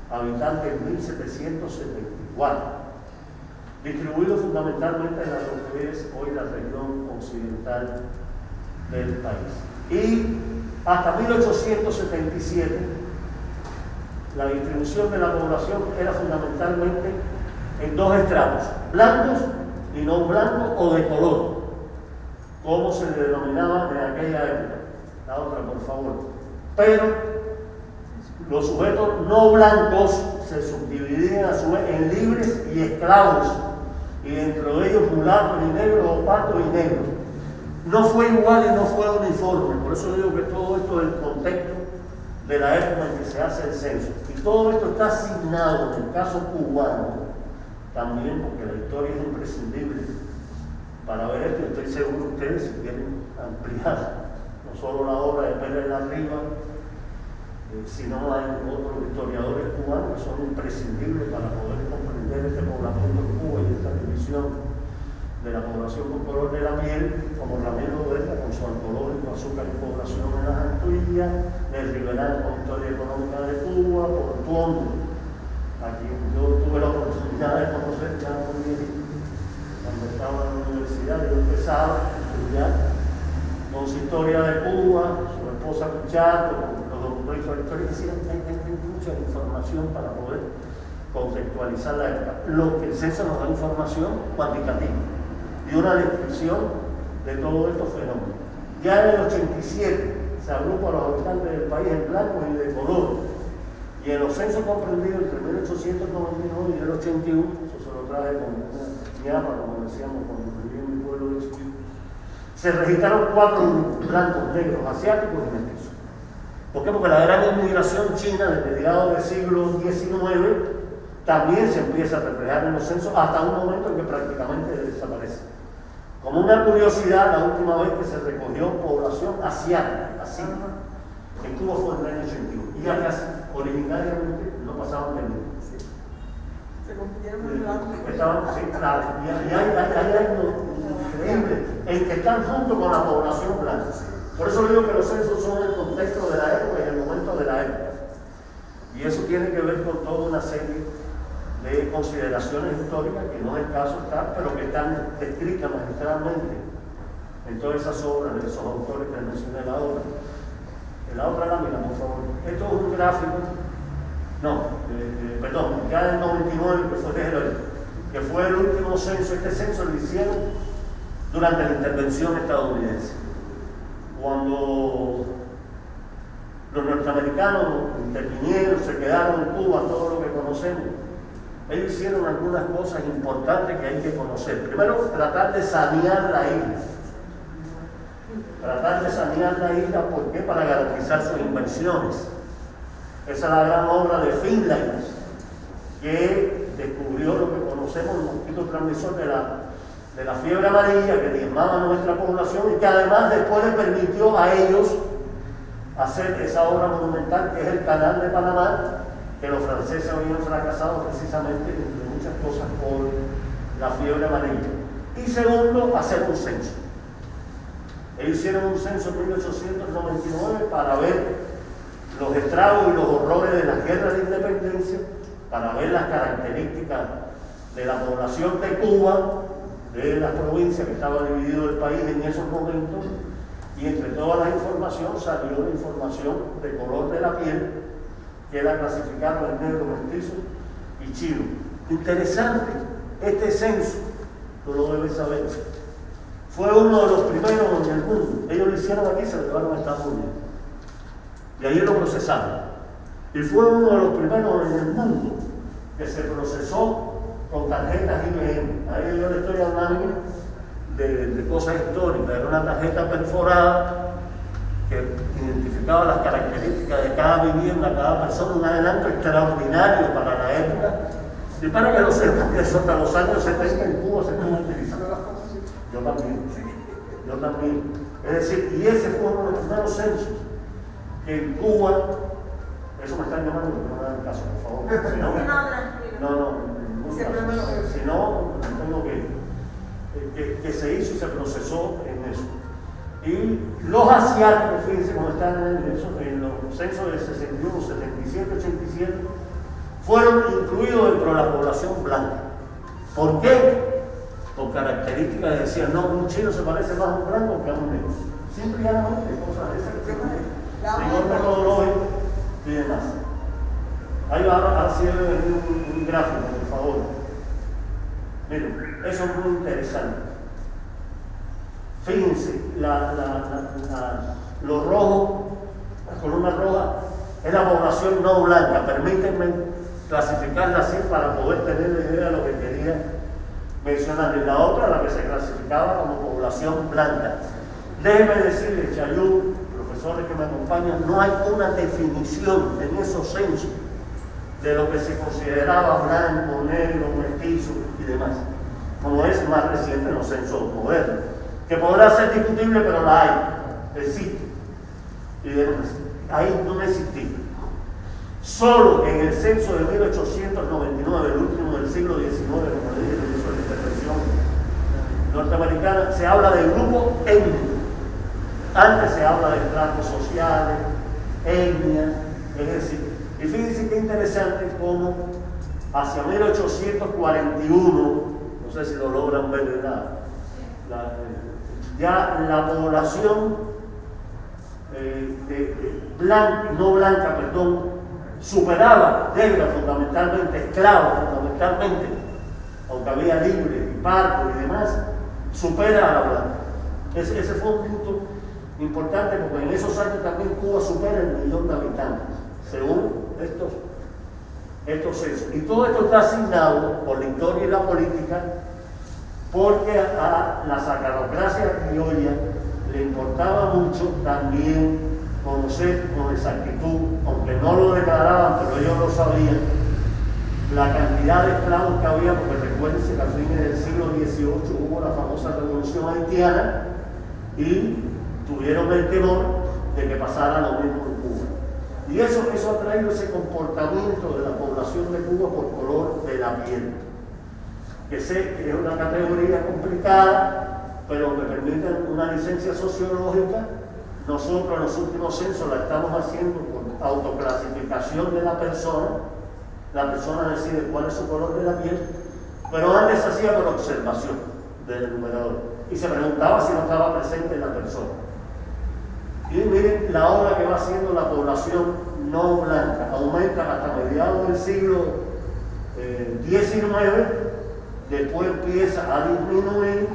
habitantes en 1774, distribuidos fundamentalmente en lo que es hoy la región occidental del país. Y Hasta 1877, la distribución de la población era fundamentalmente en dos estratos, blancos y no blancos o de color, como se le denominaba en aquella época. La otra, por favor. Pero los sujetos no blancos se subdividían a su vez en libres y esclavos, y dentro de ellos mulatos y negros, opatos y negros. No fue igual y no fue uniforme, por eso digo que todo esto es el contexto de la época en que se hace el censo. Y todo esto está asignado en el caso cubano, también porque la historia es imprescindible para ver esto. Estoy seguro que ustedes, si quieren ampliar no solo la obra de Pérez de la Riva, sino hay otros historiadores cubanos que son imprescindibles para poder comprender este poblamiento de Cuba y esta división de la población por color de la piel, como Ramiro Verga con su arqueológico Azúcar y Población en las Antillas, del Riverán con Historia Económica de Cuba, por Tuondo. Aquí yo tuve la oportunidad de conocer ya muy bien, cuando estaba en la universidad, yo empezaba a estudiar con su historia de Cuba, su esposa Cuchato, con los documentos de la historia, hay mucha información para poder contextualizar la época. Lo que el censo nos da información cuantitativa y una descripción de todos estos fenómenos. Ya en el 87 se agrupa a los habitantes del país en blanco y de color, y en los censos comprendidos entre 1899 y el 81, eso se lo traje con una ñapa, como decíamos cuando vivía en mi pueblo de Chile, se registraron 4 blancos, negros, asiáticos y mestizos. ¿Por qué? Porque la gran inmigración china desde mediados del siglo XIX también se empieza a reflejar en los censos hasta un momento en que prácticamente desaparece. Como una curiosidad, la última vez que se recogió población asiática, así, en Cuba fue en el año 81. Y ya casi, originariamente, no pasaban de mí. Se convirtieron en blancos. Sí, claro. Y hay algo increíble en que están junto con la población blanca. Por eso digo que los censos son el contexto de la época y el momento de la época. Y eso tiene que ver con toda una serie de consideraciones históricas que no es el caso estar, pero que están descritas magistralmente en todas esas obras de esos autores que mencioné en la otra lámina, por favor. Esto es un gráfico, perdón, ya en el 99, que fue el último censo. Este censo lo hicieron durante la intervención estadounidense, cuando los norteamericanos intervinieron, se quedaron en Cuba, todo lo que conocemos. Ellos hicieron algunas cosas importantes que hay que conocer. Primero, tratar de sanear la isla. ¿Por qué? Para garantizar sus inversiones. Esa es la gran obra de Finlay, que descubrió lo que conocemos, el mosquito transmisor de la fiebre amarilla, que diezmaba nuestra población y que además después le permitió a ellos hacer esa obra monumental que es el Canal de Panamá, que los franceses habían fracasado precisamente, entre muchas cosas, por la fiebre amarilla. Y segundo, hacer un censo. Ellos hicieron un censo en 1899 para ver los estragos y los horrores de las guerras de independencia, para ver las características de la población de Cuba, de las provincias que estaba dividido el país en esos momentos, y entre todas las informaciones salió la información de color de la piel, que la clasificaron en negro, mestizo y chino. Interesante, este censo, tú lo debes saber, fue uno de los primeros en el mundo. Ellos lo hicieron aquí y se lo llevaron a Estados Unidos. Y ahí lo procesaron. Y fue uno de los primeros en el mundo que se procesó con tarjetas IBM. Ahí yo le estoy hablando de cosas históricas. Era una tarjeta perforada que identificaba las características de cada vivienda, cada persona, un adelanto extraordinario para la época. Y para que lo sepan, que eso hasta los años 70 en Cuba se estuvo utilizando. Yo también. Es decir, y ese fue uno de los primeros censos que en Cuba, eso me están llamando, no me dan caso, por favor. Si no, si no, tengo que se hizo y se procesó en eso. Y los asiáticos, fíjense cómo están en los censos del 61, 77, 87, fueron incluidos dentro de la población blanca. ¿Por qué? Por características, decían, no, un chino se parece más a un blanco que a un negro. Simple y llanamente, cosas de esas que rigor metodológico y demás. Ahí va a ser un gráfico, por favor. Miren, eso es muy interesante. Fíjense, lo rojo, la columna roja, es la población no blanca. Permítanme clasificarla así para poder tener la idea de lo que quería mencionar. Y la otra, la que se clasificaba como población blanca. Déjenme decirles, Chayú, profesores que me acompañan, no hay una definición en esos censos de lo que se consideraba blanco, negro, mestizo y demás, como es más reciente en los censos modernos, que podrá ser discutible, pero la hay, existe. Y demás. Ahí no existía. Solo en el censo de 1899, el último del siglo XIX, como le dije, que hizo la intervención norteamericana, se habla de grupo étnico. Antes se habla de estratos sociales, etnias, es decir, y fíjense qué interesante cómo hacia 1841, no sé si lo logran ver, ya la población no blanca, superaba, negra fundamentalmente, esclavos fundamentalmente, aunque había libres y pardos y demás, supera a la blanca. Ese fue un punto importante, porque en esos años también Cuba supera el 1.000.000 de habitantes, según estos censos. Y todo esto está asignado por la historia y la política, porque a la sacarocracia criolla le importaba mucho también conocer con exactitud, aunque no lo declaraban, pero ellos lo sabían, la cantidad de esclavos que había, porque recuérdense que a fines del siglo XVIII hubo la famosa revolución haitiana y tuvieron el temor de que pasara lo mismo en Cuba. Y eso ha traído ese comportamiento de la población de Cuba por color de la piel, que sé que es una categoría complicada, pero me permiten una licencia sociológica. Nosotros en los últimos censos la estamos haciendo por autoclasificación de la persona decide cuál es su color de la piel, pero antes se hacía por observación del enumerador y se preguntaba si no estaba presente la persona. Y miren la ola que va haciendo la población no blanca, aumenta hasta mediados del siglo XIX, después empieza a disminuir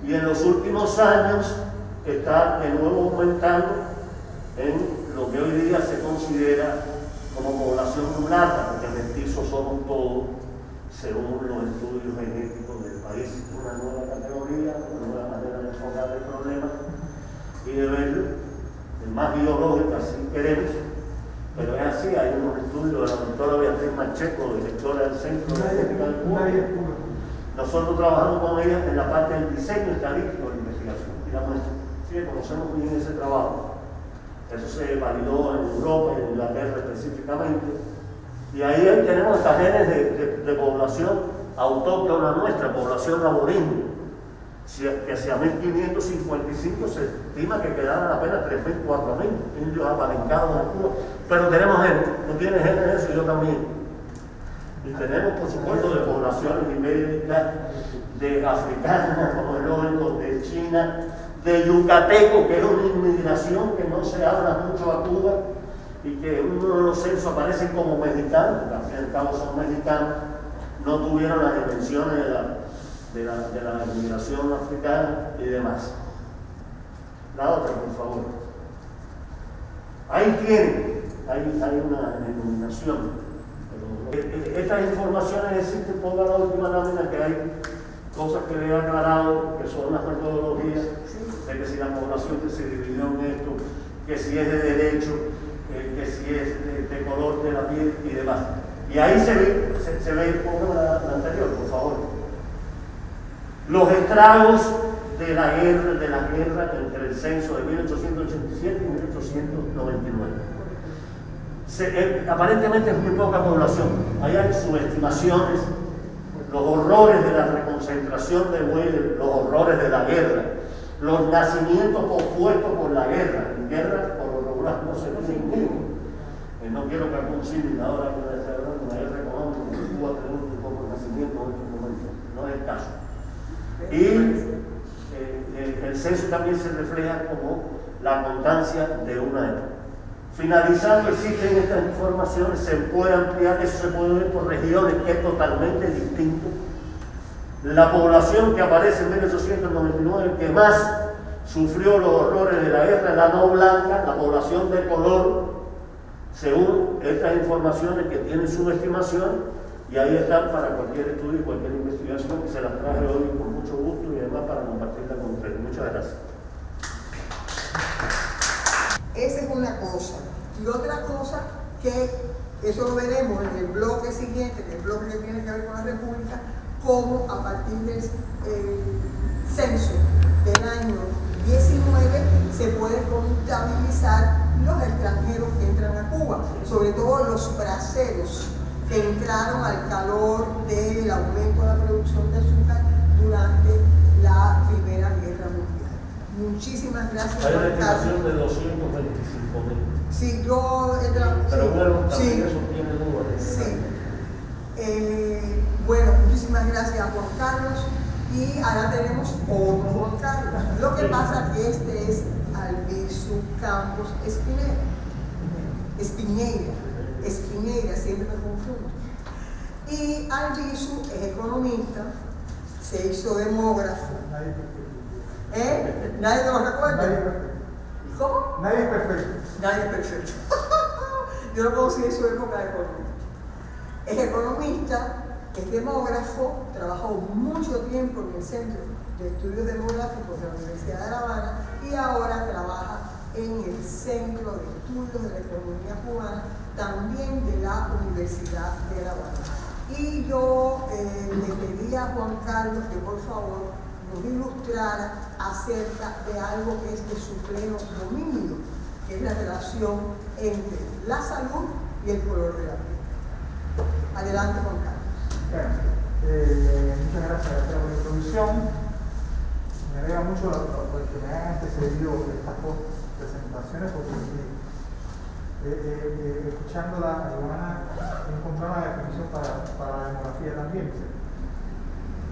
y en los últimos años está de nuevo aumentando en lo que hoy día se considera como población mulatta, porque mestizos somos todos, según los estudios genéticos del país. Una nueva categoría, una nueva manera de enfocar el problema y de verlo, más biológica si queremos, pero es así. Hay unos estudios de la doctora Beatriz Mancheco, directora del Centro de Genética de Cuba. Nosotros trabajamos con ella en la parte del diseño estadístico de la investigación y la muestra. Sí, conocemos bien ese trabajo. Eso se validó en Europa y en Inglaterra específicamente. Y ahí tenemos estas genes de población autóctona nuestra, población aborígene. Que hacia 1555 se estima que quedaran apenas 3.000, 4.000 indios apalencados en Cuba. Pero tenemos genes, tú tienes genes de eso y yo también. Y tenemos, por supuesto, de poblaciones ibéricas, de africanas, como el lógico, de China, de yucateco, que es una inmigración que no se habla mucho a Cuba y que en uno de los censos aparecen como mexicanos, porque al fin y al cabo son mexicanos, no tuvieron las dimensiones de la inmigración africana y demás. La otra, por favor. Ahí tienen, hay una denominación. Estas informaciones existen por la última lámina, que hay cosas que le he aclarado, que son las metodologías, de que si la población que se dividió en esto, que si es de derecho, que si es de color de la piel y demás. Y ahí se ve, pongan la anterior, por favor. Los estragos de la guerra entre el censo de 1887 y 1899. Aparentemente es muy poca población. Ahí hay subestimaciones, los horrores de la reconcentración de Weller, los horrores de la guerra, los nacimientos pospuestos por la guerra. En guerra, por lo regular, no se ve ninguno. No quiero que algún civil ahora que esté hablando de la guerra económica, porque Cuba tiene un poco de nacimiento en estos momentos. No es el caso. Y el censo también se refleja como la constancia de una época. Finalizando, existen estas informaciones, se puede ampliar, eso se puede ver por regiones, que es totalmente distinto. La población que aparece en 1899, que más sufrió los horrores de la guerra, la no blanca, la población de color, según estas informaciones que tienen su estimación, y ahí están para cualquier estudio y cualquier investigación, que se las traje hoy con mucho gusto y además para compartirla con ustedes. Muchas gracias. Esa es una cosa. Y otra cosa que eso lo veremos en el bloque siguiente, en el bloque que tiene que ver con la República, cómo a partir del censo del año 19 se puede contabilizar los extranjeros que entran a Cuba, sobre todo los braceros que entraron al calor del aumento de la producción de azúcar durante la Primera Guerra Mundial. Muchísimas gracias. Hay una Juan Carlos. estimación de 225.000. Sí, yo he Pero sí, bueno, también sí, eso tiene dudas. sí. Bueno, muchísimas gracias a Juan Carlos y ahora tenemos otro Juan Carlos. Lo que pasa es que este es Albizu Campos Espiñeira, siempre me confundo. Y Albizu es economista, se hizo demógrafo. ¿Nadie te lo recuerda? ¿Cómo? Nadie es perfecto. Nadie es perfecto. Yo lo conocí en su época de economista. Es economista, es demógrafo, trabajó mucho tiempo en el Centro de Estudios Demográficos de la Universidad de La Habana y ahora trabaja en el Centro de Estudios de la Economía Cubana, también de la Universidad de La Habana. Y yo le pedí a Juan Carlos que por favor nos ilustrara acerca de algo que es de su pleno dominio, que es la relación entre la salud y el color de la piel. Adelante, Juan Carlos. Bueno, muchas gracias por la introducción. Me alegra mucho que me hayan antecedido estas presentaciones, porque escuchándola, he encontrado una definición para la demografía también, ¿sí?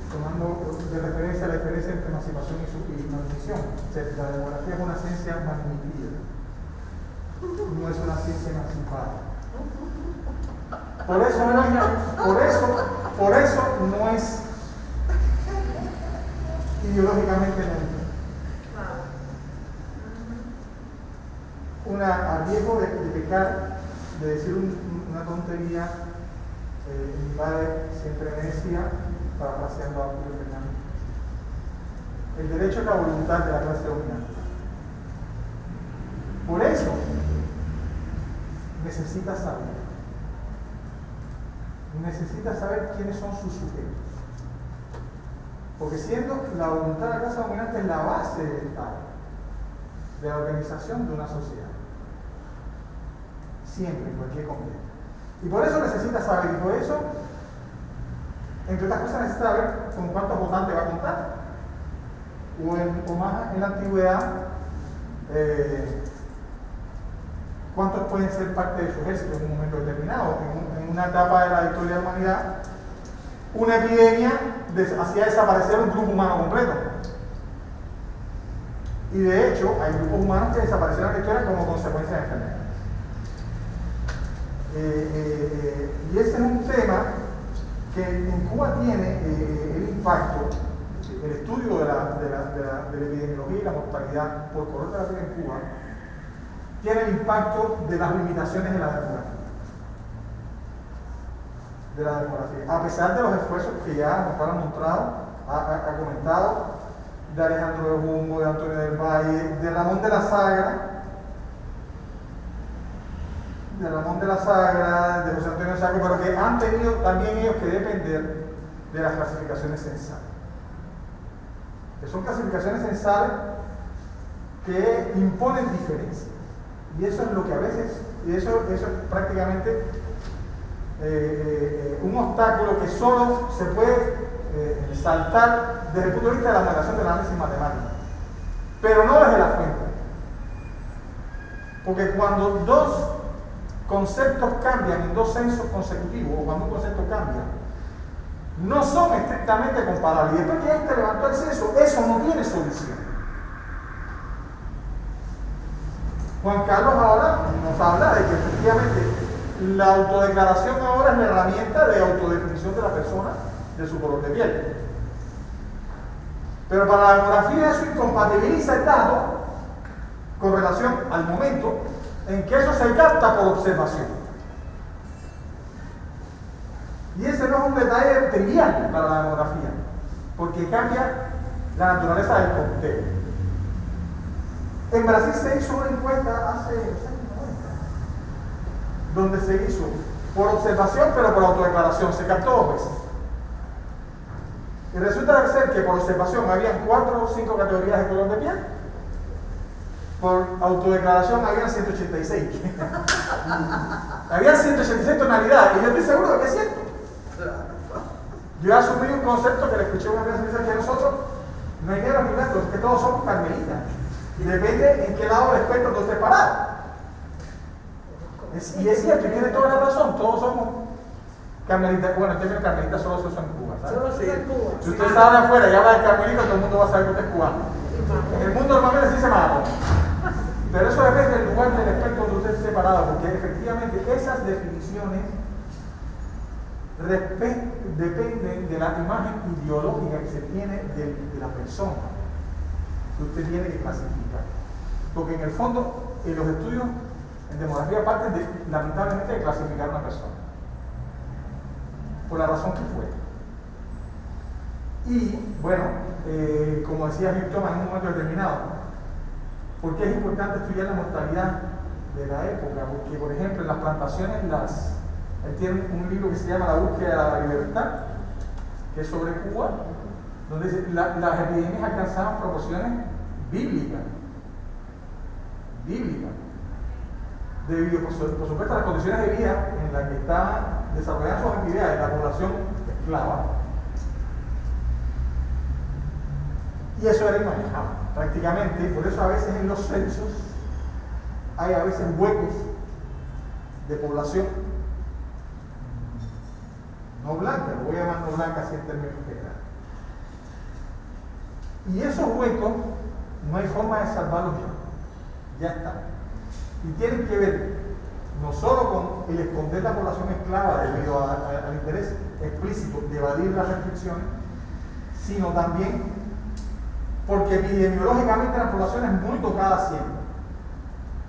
Tomando de referencia la diferencia entre emancipación y malnutrición. La demografía es una ciencia malnutrida, no es una ciencia emancipada. Por eso no es ideológicamente neutra. A riesgo de pecar, de decir una tontería, mi padre siempre me decía, parafraseando a Julio Fernández, el derecho es la voluntad de la clase dominante. Por eso necesita saber quiénes son sus sujetos. Porque siendo la voluntad de la clase dominante la base del Estado, de la organización de una sociedad, siempre, en cualquier contexto. Y por eso necesita saber, y por eso, entre otras cosas, necesita saber con cuántos votantes va a contar, o más en la antigüedad, cuántos pueden ser parte de su ejército en un momento determinado. En una etapa de la historia de la humanidad, una epidemia hacía desaparecer un grupo humano completo. Y de hecho, hay grupos humanos que desaparecieron en la historia como consecuencia de enfermedades. Y ese es un tema que en Cuba tiene el impacto, el estudio de la epidemiología y la mortalidad por color de la piel en Cuba, tiene el impacto de las limitaciones de la demografía. A pesar de los esfuerzos que ya Juan Carlos Montrado ha comentado, de Alejandro de Humbo, de Antonio del Valle, de Ramón de la Sagra, de José Antonio Saco, pero que han tenido también ellos que depender de las clasificaciones censales. Que son clasificaciones censales que imponen diferencias. Y eso es lo que a veces, y eso es prácticamente un obstáculo que solo se puede saltar desde el punto de vista de la modelación del análisis matemático, pero no desde la fuente. Porque cuando dos conceptos cambian en dos censos consecutivos, o cuando un concepto cambia, no son estrictamente comparables. Y después que este levantó el censo, eso no tiene solución. Juan Carlos ahora nos habla de que efectivamente la autodeclaración ahora es la herramienta de autodefinición de la persona de su color de piel. Pero para la demografía eso incompatibiliza el dato con relación al momento en que eso se capta por observación. Y ese no es un detalle trivial para la demografía, porque cambia la naturaleza del conteo. En Brasil se hizo una encuesta hace los años 90, donde se hizo por observación pero por autodeclaración, se captó 2 veces. Y resulta ser que por observación habían 4 o 5 categorías de color de piel, por autodeclaración habían 186. Habían 186 tonalidades, y yo estoy seguro de que es cierto. Yo asumí un concepto que le escuché una vez que nosotros no hay negros ni blancos, es que todos somos carmelitas. Depende en qué lado del espectro tú estés parado. Y es cierto, y tiene toda la razón, todos somos carmelitas. Bueno, el término carmelita solo se usa en Cuba, ¿sabes? Solo se usa en Cuba. Si usted está de afuera y habla de carmelita, todo el mundo va a saber que usted es cubano. En el mundo normalmente sí se mata. Pero eso depende del lugar del espectro donde usted esté parado, porque efectivamente esas definiciones dependen de la imagen ideológica que se tiene de la persona que usted tiene que clasificar. Porque en el fondo, los estudios en demografía parten lamentablemente de clasificar a una persona, por la razón que fue. Y bueno, como decía Hilton en un momento determinado, ¿por qué es importante estudiar la mortalidad de la época? Porque, por ejemplo, en las plantaciones, él tiene un libro que se llama La búsqueda de la libertad, que es sobre Cuba, donde dice, las epidemias alcanzaban proporciones bíblicas, debido por supuesto a las condiciones de vida en las que estaban desarrollando sus actividades la población esclava, y eso era inmanejable prácticamente. Por eso a veces en los censos hay a veces huecos de población no blanca, lo voy a llamar no blanca así en términos generales. Y esos huecos no hay forma de salvarlos ya está. Y tienen que ver no solo con el esconder la población esclava debido al interés explícito de evadir las restricciones, sino también porque epidemiológicamente la población es muy tocada siempre.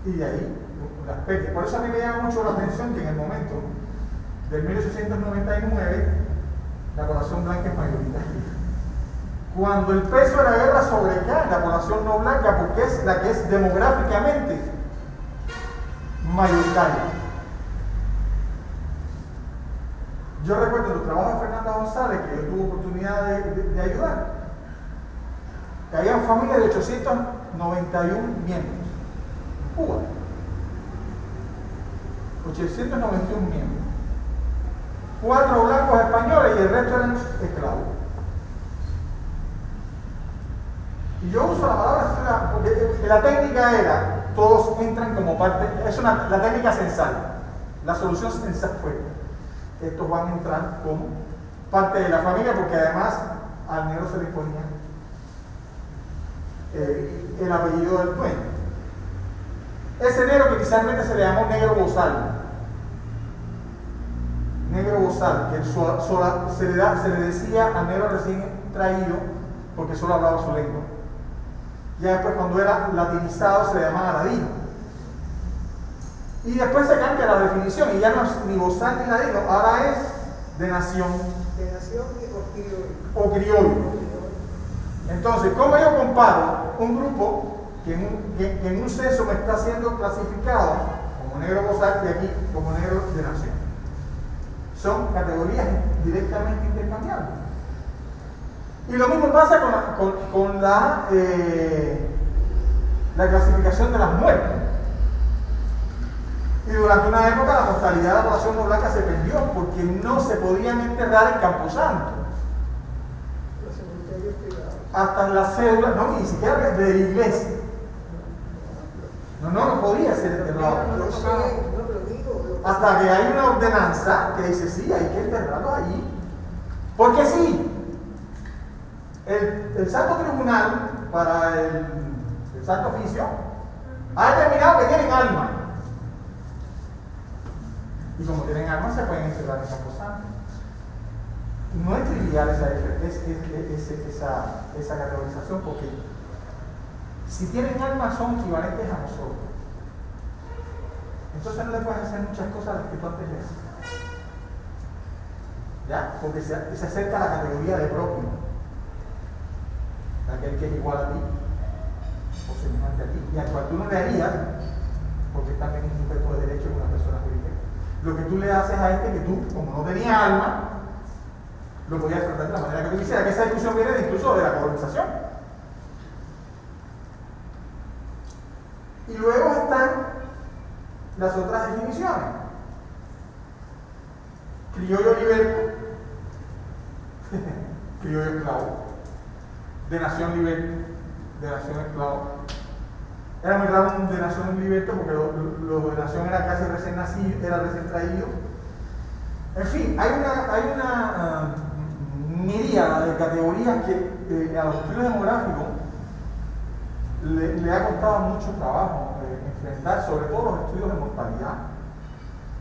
Y de ahí las peques. Por eso a mí me llama mucho la atención que en el momento del 1899 la población blanca es mayoritaria. Cuando el peso de la guerra sobrecae la población no blanca, porque es la que es demográficamente mayoritaria. Yo recuerdo los trabajos de Fernanda González, que yo tuve oportunidad de ayudar, que había familias de 891 miembros en Cuba. 891 miembros. 4 blancos españoles y el resto eran esclavos. Y yo uso la palabra esclavo porque la técnica era, todos entran como parte, es la técnica censal. La solución censal fue, estos van a entrar como parte de la familia, porque además al negro se le ponía el apellido del dueño. Ese negro que inicialmente se le llamó negro bozal, que se le decía al negro recién traído porque solo hablaba su lengua. Ya después, cuando era latinizado, se le llamaba ladino. Y después se cambia la definición y ya no es ni bozal ni ladino, ahora es de nación. De nación o criollo. Entonces, ¿cómo yo comparo un grupo que en un censo me está siendo clasificado como negro bozal y aquí como negro de nación? Son categorías directamente intercambiables. Y lo mismo pasa con la clasificación de las muertes. Y durante una época la mortalidad de la población no blanca se perdió porque no se podían enterrar en Camposanto. Hasta en la cédula, no, ni siquiera de la iglesia. No podía ser enterrado. Hasta que hay una ordenanza que dice, sí, hay que enterrarlo allí. Porque sí, el Santo Tribunal para el Santo Oficio ha determinado que tienen alma. Y como tienen alma, se pueden encerrar en Camposanto. No es trivial esa categorización, porque si tienen alma son equivalentes a nosotros. Entonces no le puedes hacer muchas cosas a las que tú antes le hacías. ¿Ya? Porque se acerca a la categoría de prójimo, aquel que es igual a ti o semejante a ti, y al cual tú no le harías, porque también es un sujeto de derecho, es una persona jurídica. Lo que tú le haces a este, que tú, como no tenías alma, lo podías tratar de la manera que tú quisieras, que esa discusión viene incluso de la colonización. Y luego están las otras definiciones. Criollo liberto, criollo esclavo, de nación liberto, de nación esclavo. Era muy raro un de nación liberto porque los de nación era casi recién nacido, era recién traído. En fin, hay una miríada de categorías que a los estudios demográficos le ha costado mucho trabajo enfrentar, sobre todo los estudios de mortalidad.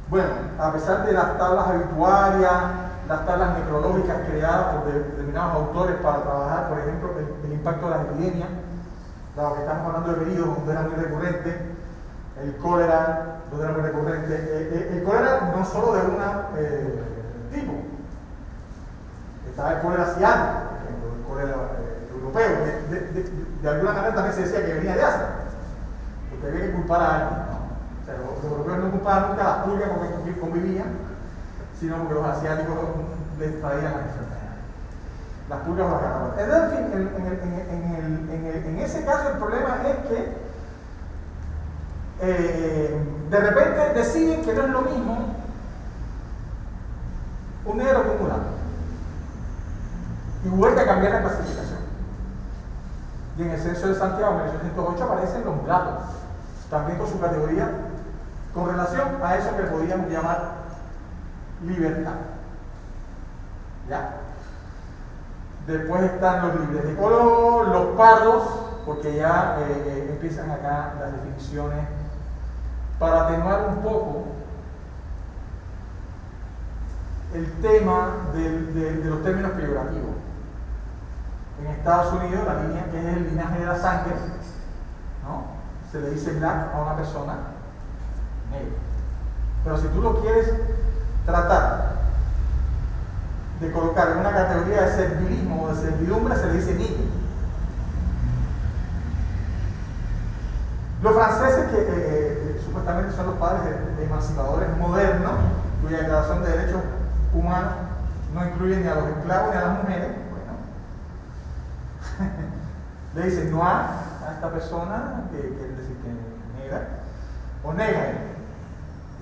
Bueno, a pesar de las tablas habituarias, las tablas necrológicas creadas por determinados autores para trabajar, por ejemplo, el impacto de las epidemias, dado que estamos hablando de periodos donde era muy recurrente, el cólera, donde era muy recurrente, el cólera no solo de un tipo, estaba el cólera asiático, por ejemplo, el cólera europeo, de alguna manera también se decía que venía de Asia, porque había que culpar a alguien, ¿no? O sea, los europeos no culpaban nunca a las pulgas porque convivían, sino porque los asiáticos les traían las enfermedades. Las pulgas o las garrapatas. En fin, en ese caso el problema es que de repente deciden que no es lo mismo un negro que un mulato. Y vuelve a cambiar la clasificación. Y en el censo de Santiago, en 1808, aparecen los mulatos, también con su categoría, con relación a eso que podríamos llamar libertad. ¿Ya? Después están los libres de color, los pardos, porque ya empiezan acá las definiciones para atenuar un poco el tema de los términos peyorativos. En Estados Unidos, la línea que es el linaje de la sangre, ¿no? Se le dice black a una persona negra. Pero si tú lo quieres tratar de colocar en una categoría de servilismo o de servidumbre, se le dice negro. Los franceses, que supuestamente son los padres de emancipadores modernos, cuya declaración de derechos humanos no incluye ni a los esclavos ni a las mujeres, bueno, le dicen no a esta persona, que quiere decir que es negra, o negra,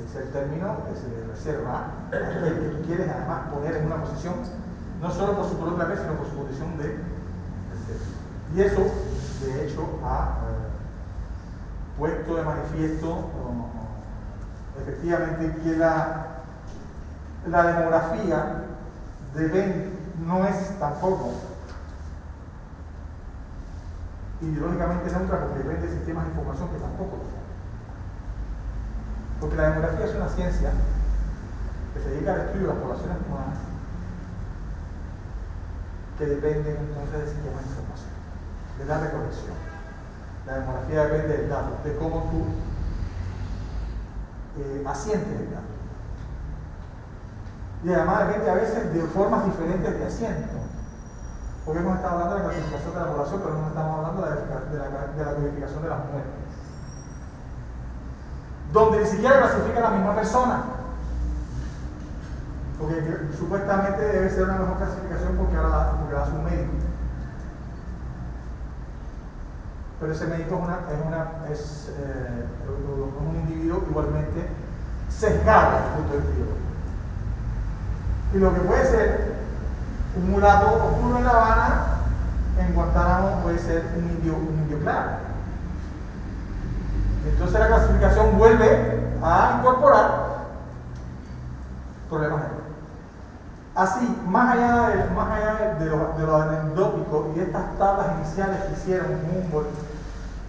es el término que se le reserva a aquel que tú quieres además poner en una posición, no solo por su color de la piel, sino por su condición de ser. Y eso, de hecho, ha puesto de manifiesto efectivamente que la demografía no es tampoco ideológicamente neutra, porque depende de sistemas de información que tampoco lo son. Porque la demografía es una ciencia que se dedica al estudio de las poblaciones humanas que dependen entonces de sistemas de información, de la recolección. La demografía depende del dato, de cómo tú asientes el dato. Y además depende a veces de formas diferentes de asiento. Porque hemos estado hablando de la clasificación de la población, pero no estamos hablando de la codificación de las muertes. Donde ni siquiera clasifica a la misma persona. Porque supuestamente debe ser una mejor clasificación porque ahora la hace un médico. Pero ese médico es un individuo igualmente sesgado desde el punto de vista ideológico. Y lo que puede ser un mulato oscuro en La Habana, en Guantánamo puede ser un indio claro. Entonces la clasificación vuelve a incorporar problemas de época. Así, más allá de lo anecdótico y de estas tablas iniciales que hicieron Humboldt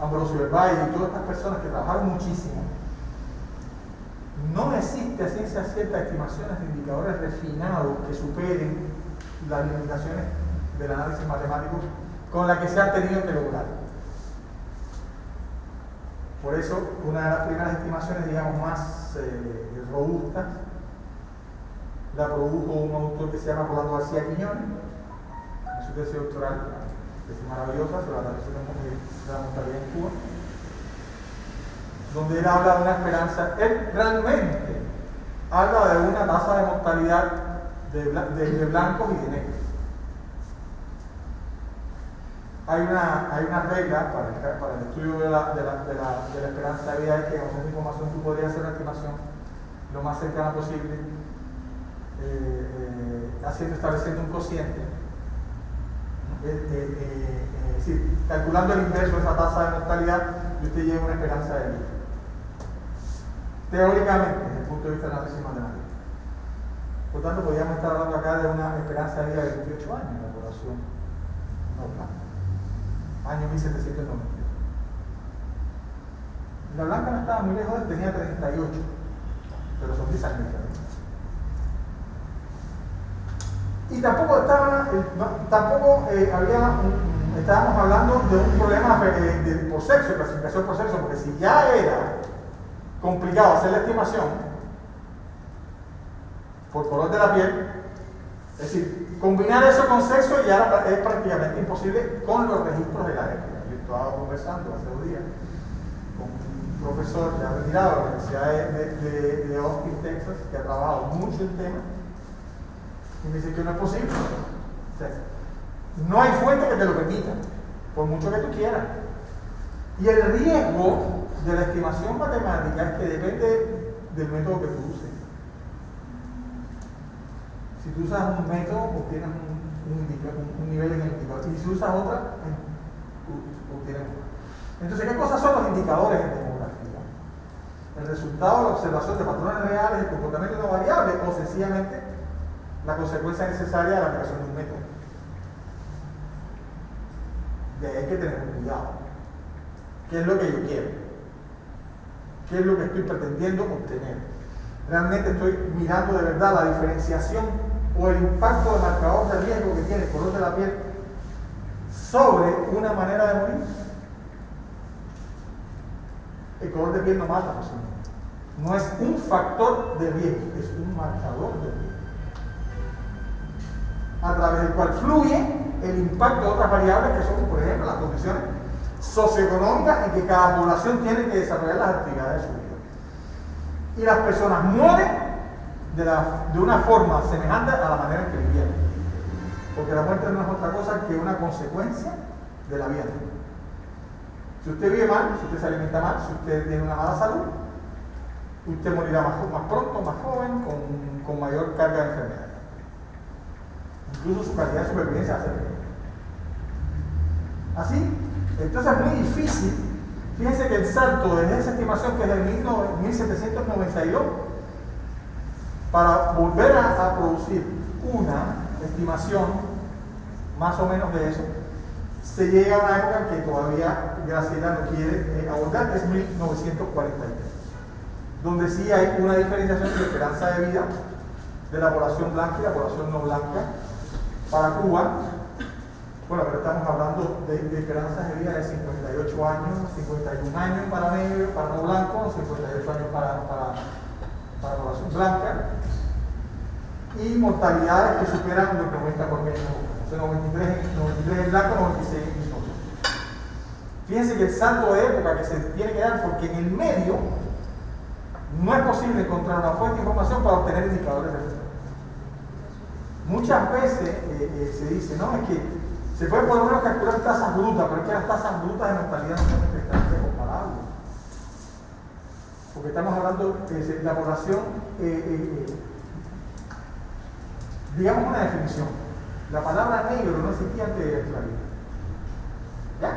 Ambrosio Valle y todas estas personas que trabajaron muchísimo, no existe a ciencia cierta estimaciones de indicadores refinados que superen las limitaciones del análisis matemático con la que se ha tenido que lograr. Por eso, una de las primeras estimaciones, digamos, más robustas, la produjo un autor que se llama Rolando García Quiñones, en su tesis doctoral, que es maravillosa, sobre la tradición de la mortalidad en Cuba, donde él habla de una esperanza, él realmente habla de una tasa de mortalidad de blancos y de negros. Hay una regla para el estudio de la esperanza de vida, es que con esa información tú podrías hacer una estimación lo más cercana posible, estableciendo un cociente, es decir, calculando el inverso de esa tasa de mortalidad, y usted llega a una esperanza de vida. Teóricamente, desde el punto de vista del análisis matemático. Por tanto, podríamos estar hablando acá de una esperanza de vida de 28 años en la población normal. Año 1790. La blanca no estaba muy lejos, tenía 38, pero son 10 años diferentes. Y tampoco estábamos hablando de un problema por sexo, clasificación por sexo, porque si ya era complicado hacer la estimación por color de la piel, es decir, combinar eso con sexo ya es prácticamente imposible con los registros de la época. Yo estaba conversando hace 2 días con un profesor ya retirado de la Universidad de Austin, Texas, que ha trabajado mucho el tema, y me dice que no es posible. O sea, no hay fuente que te lo permita, por mucho que tú quieras. Y el riesgo de la estimación matemática es que depende del método que tú uses. Si tú usas un método, obtienes un nivel en el indicador. Y si usas otra, obtienes otro. Entonces, ¿qué cosas son los indicadores en demografía? El resultado de la observación de patrones reales de comportamiento no variable o sencillamente la consecuencia necesaria de la aplicación de un método. De ahí hay que tener cuidado. ¿Qué es lo que yo quiero? ¿Qué es lo que estoy pretendiendo obtener? ¿Realmente estoy mirando de verdad la diferenciación o el impacto del marcador de riesgo que tiene el color de la piel sobre una manera de morir? El color de piel no mata, por ejemplo. No es un factor de riesgo, es un marcador de riesgo, a través del cual fluye el impacto de otras variables que son, por ejemplo, las condiciones socioeconómicas en que cada población tiene que desarrollar las actividades de su vida. Y las personas mueren de una forma semejante a la manera en que vivieron. Porque la muerte no es otra cosa que una consecuencia de la vida. Si usted vive mal, si usted se alimenta mal, si usted tiene una mala salud, usted morirá más pronto, más joven, con mayor carga de enfermedad. Incluso su calidad de supervivencia va a ser peor. Así, entonces es muy difícil. Fíjense que el salto desde esa estimación que es de 1792 para volver a producir una estimación más o menos de eso, se llega a una época en que todavía Graciela no quiere abordar, que es 1943, donde sí hay una diferenciación de esperanza de vida de la población blanca y la población no blanca para Cuba. Bueno, pero estamos hablando de esperanzas de vida de 58 años, 51 años para negro, para no blanco, 58 años para población blanca, y mortalidades que superan los 90 por menos, o sea, 93 en blanco, 96 en negro. Fíjense que el salto de época que se tiene que dar, porque en el medio no es posible encontrar una fuente de información para obtener indicadores de referencia. Muchas veces se dice, no, es que se puede por lo menos calcular tasas brutas, pero es que las tasas brutas de mortalidad no son estrictamente comparables. Porque estamos hablando de la población, digamos una definición. La palabra negro no existía antes de la esclavitud. ¿Ya?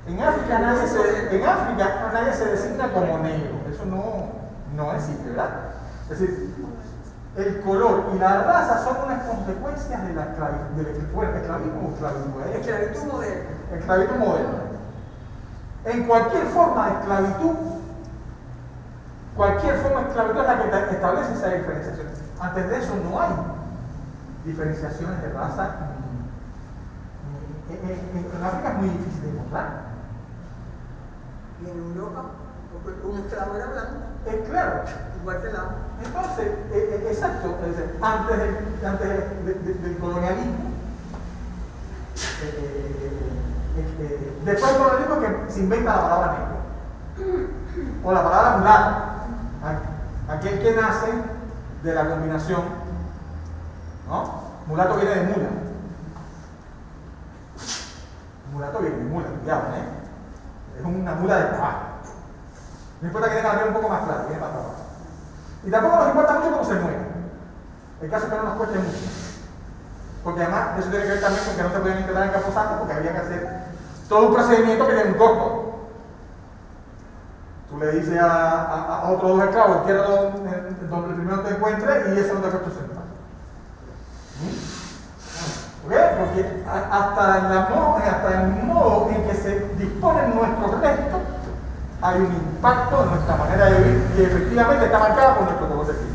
En África nadie se designa como negro. Eso no existe, ¿verdad? Es decir, el color y la raza son unas consecuencias de la esclavitud. Bueno, esclavismo o esclavitud. Esclavitud moderna. Esclavitud moderna. En cualquier forma de esclavitud, cualquier forma de esclavitud es la que establece esa diferenciación. Antes de eso no hay diferenciaciones de raza. En África es muy difícil de encontrar. Y en Europa, porque un esclavo era blanco, Claro. igual que el amo. Entonces, exacto, antes del colonialismo, después del colonialismo que se inventa la palabra negro, o la palabra mulato, aquel que nace de la combinación, ¿no? Mulato viene de mula. Mulato viene de mula, cuidado, es una mula de trabajo. No importa que tenga la piel un poco más clara, viene para trabajo. Y tampoco nos importa mucho cómo se mueve. El caso es que no nos cueste mucho. Porque además, eso tiene que ver también con que no se podían instalar en Camposanto porque había que hacer todo un procedimiento que tiene un costo. Tú le dices a otros dos esclavos, entierra donde el primero te encuentre y eso no te cuesta un centavo. ¿Ok? Porque hasta el modo en que se disponen nuestros restos, hay un impacto en nuestra manera de vivir que efectivamente está marcada por nuestro color de piel.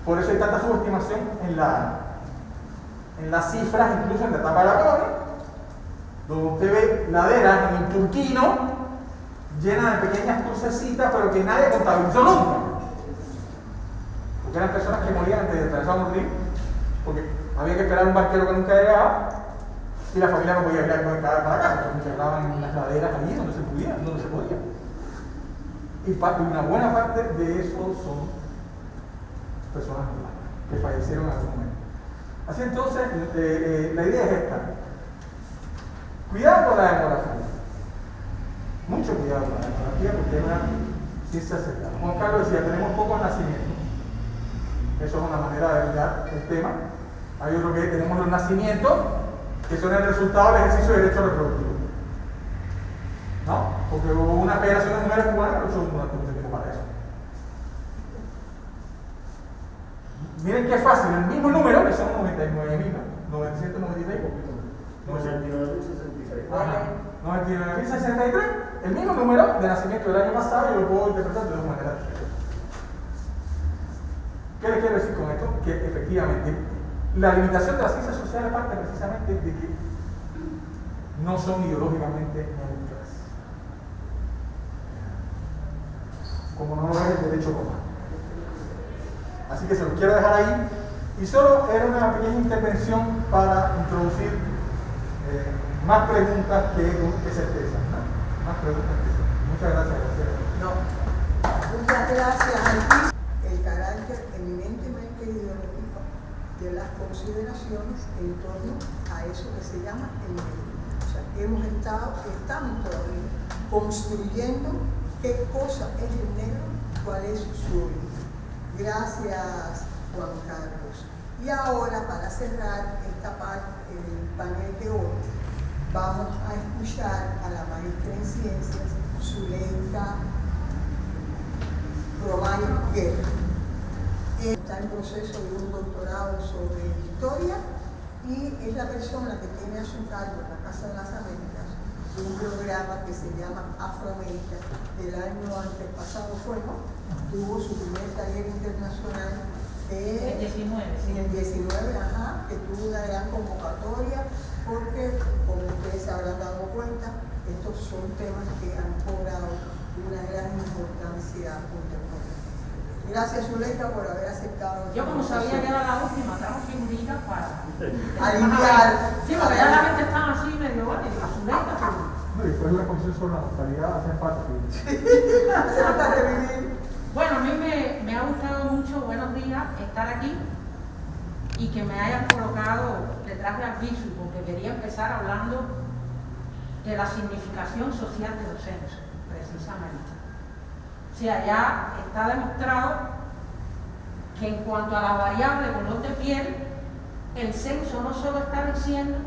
Por eso hay tanta subestimación en las cifras, incluso en la etapa de la colonia, donde usted ve laderas en el Turquino llenas de pequeñas crucecitas, pero que nadie contabilizó nunca. Porque eran personas que morían antes de atravesar un río, porque había que esperar un barquero que nunca llegaba y la familia no podía ir con el cadáver para casa, porque se enterraban en las laderas allí donde se podía. Y una buena parte de esos son personas que fallecieron en algún momento. Así entonces, la idea es esta. Cuidado con la demografía. Mucho cuidado con la demografía porque es una ciencia cercana. Juan Carlos decía, tenemos pocos nacimientos. Eso es una manera de mirar el tema. Hay otro que tenemos los nacimientos, que son el resultado del ejercicio de derecho reproductivo. ¿No? Porque hubo una federación de mujeres cubanas que luchó durante mucho tiempo para eso. Miren qué fácil, el mismo número, que son 99.996, 99.063, el mismo número de nacimiento del año pasado, yo lo puedo interpretar de dos maneras diferentes. ¿Qué les quiero decir con esto? Que efectivamente la limitación de las ciencias sociales parte precisamente de que no son ideológicamente neutras, como no lo es el derecho romano. Así que se los quiero dejar ahí. Y solo era una pequeña intervención para introducir más preguntas que certezas, ¿no? Más preguntas que certezas. Muchas gracias. No. Muchas gracias a ti. El carácter eminentemente ideológico de las consideraciones en torno a eso que se llama el medio. O sea, estamos todavía construyendo qué cosa es el negro, cuál es su origen. Gracias, Juan Carlos. Y ahora, para cerrar esta parte del panel de hoy, vamos a escuchar a la maestra en ciencias, Zuleika Román Guerra. Está en proceso de un doctorado sobre historia y es la persona que tiene a su cargo en la Casa de las Américas un programa que se llama Afroamérica. Del año antepasado fue, ¿no? Tuvo su primer taller internacional el 19, sí. En el 19, que tuvo una gran convocatoria porque, como ustedes se habrán dado cuenta, estos son temas que han cobrado una gran importancia contemporánea. Gracias, Zuleika, por haber aceptado. Yo, como sabía que era la última, trajo figuritas para aliviar. Sí, porque ya la gente estaba así medio, bueno, y la Zuleika. No, y después la conversación sobre la mortalidad hace falta. Hace falta revivir. Bueno, a mí me ha gustado mucho, buenos días, estar aquí y que me hayan colocado detrás del visu, porque quería empezar hablando de la significación social de los censos, precisamente. O sea, ya está demostrado que en cuanto a la variable color de piel, el censo no solo está diciendo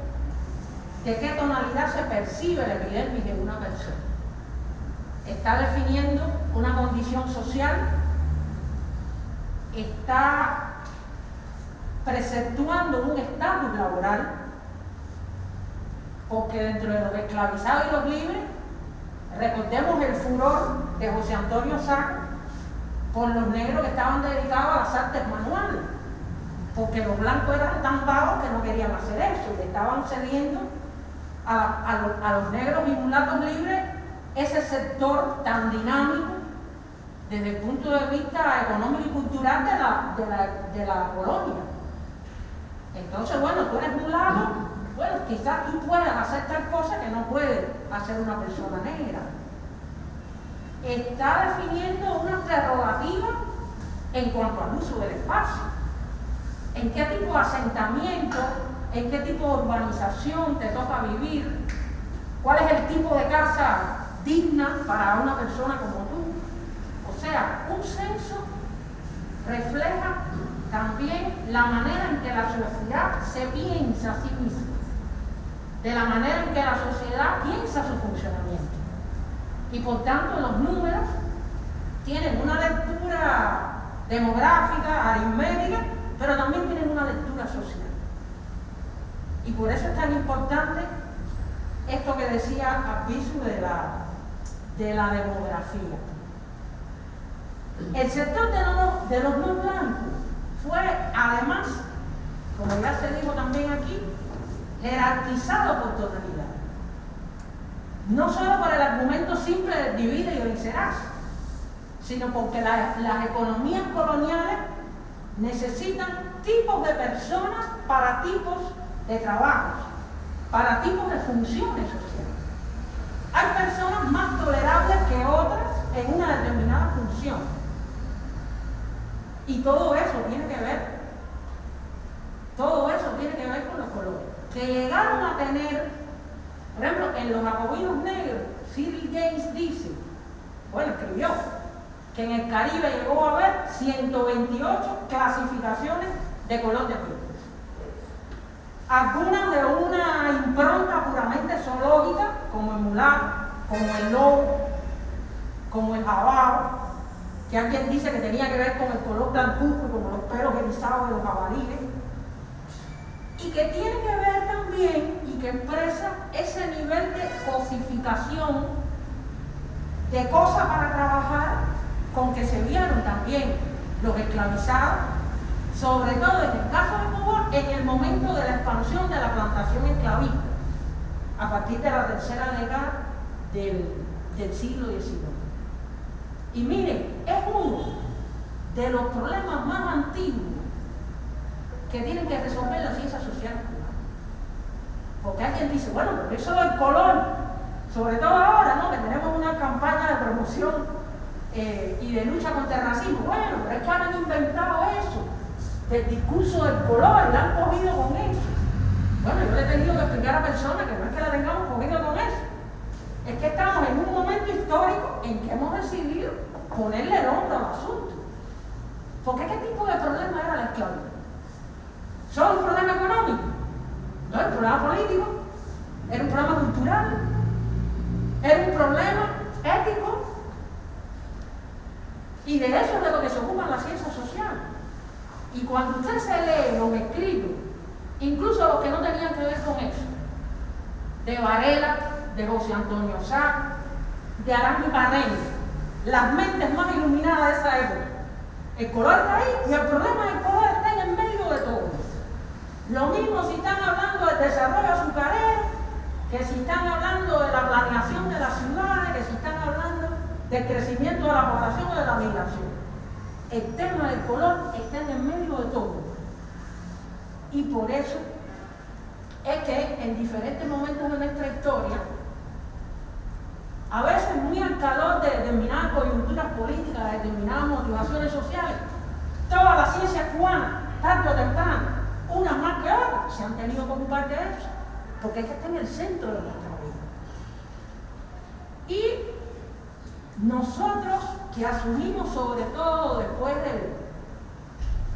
de qué tonalidad se percibe la epidermis de una persona, está definiendo una condición social, está preceptuando un estatus laboral porque dentro de los esclavizados y los libres, recordemos el furor de José Antonio Sá por los negros que estaban dedicados a las artes manuales, porque los blancos eran tan vagos que no querían hacer eso, le estaban cediendo a los negros y mulatos libres ese sector tan dinámico desde el punto de vista económico y cultural de la colonia. Entonces, bueno, tú eres mulato, bueno, quizás tú puedas hacer tal cosa que no puede hacer una persona negra. Está definiendo una prerrogativa en cuanto al uso del espacio. ¿En qué tipo de asentamiento, en qué tipo de urbanización te toca vivir? ¿Cuál es el tipo de casa digna para una persona como tú? O sea, un censo refleja también la manera en que la sociedad se piensa a sí misma, de la manera en que la sociedad piensa su funcionamiento. Y por tanto los números tienen una lectura demográfica, aritmética, pero también tienen una lectura social. Y por eso es tan importante esto que decía Albizu de la demografía. El sector de los no blancos fue además, como ya se dijo también aquí, jerarquizado por tonalidad. No solo por el argumento simple de divide y vencerás, sino porque las economías coloniales necesitan tipos de personas para tipos de trabajos, para tipos de funciones sociales. Hay personas más tolerables que otras en una determinada función. Y todo eso tiene que ver con los colores. Que llegaron a tener, por ejemplo, en los jacobinos negros, Cyril James dice, bueno, escribió, que en el Caribe llegó a haber 128 clasificaciones de color de piel. Algunas de una impronta puramente zoológica, como el mulato, como el lobo, como el jabao, que alguien dice que tenía que ver con el color blancuzco y con los pelos erizados de los jabalíes, y que tiene que ver también y que expresa ese nivel de cosificación de cosas para trabajar con que se vieron también los esclavizados, sobre todo en el caso de Cuba, en el momento de la expansión de la plantación esclavista, a partir de la tercera década del siglo XIX. Y miren, es uno de los problemas más antiguos que tienen que resolver las ciencias sociales cubanas. Porque alguien dice, bueno, pero eso del color, sobre todo ahora, ¿no?, que tenemos una campaña de promoción y de lucha contra el racismo. Bueno, pero es que han inventado eso, del discurso del color, y la han cogido con eso. Bueno, yo le he tenido que explicar a personas que no es que la tengamos cogido con eso, es que estamos en un momento histórico en que hemos decidido ponerle el hombro al asunto. Porque ¿qué tipo de problema era la esclavitud? ¿Solo un problema económico? No, era un problema político, era un problema cultural, era un problema ético, y de eso es de lo que se ocupan las ciencias sociales. Y cuando usted se lee los escritos, incluso los que no tenían que ver con eso, de Varela, de José Antonio Sá, de Arán y Parén, las mentes más iluminadas de esa época, el color está ahí y el problema del color está en el medio de todo. Lo mismo si están hablando del desarrollo azucarero, que si están hablando de la planeación de las ciudades, que si están hablando del crecimiento de la población o de la migración. El tema del color está en el medio de todo. Y por eso es que en diferentes momentos de nuestra historia, a veces muy al calor de determinadas coyunturas políticas, de determinadas motivaciones sociales, todas las ciencias cubanas, tarde o temprano, unas más que otras, se han tenido que ocupar de eso, porque es que está en el centro de nuestra vida. Y nosotros, que asumimos sobre todo después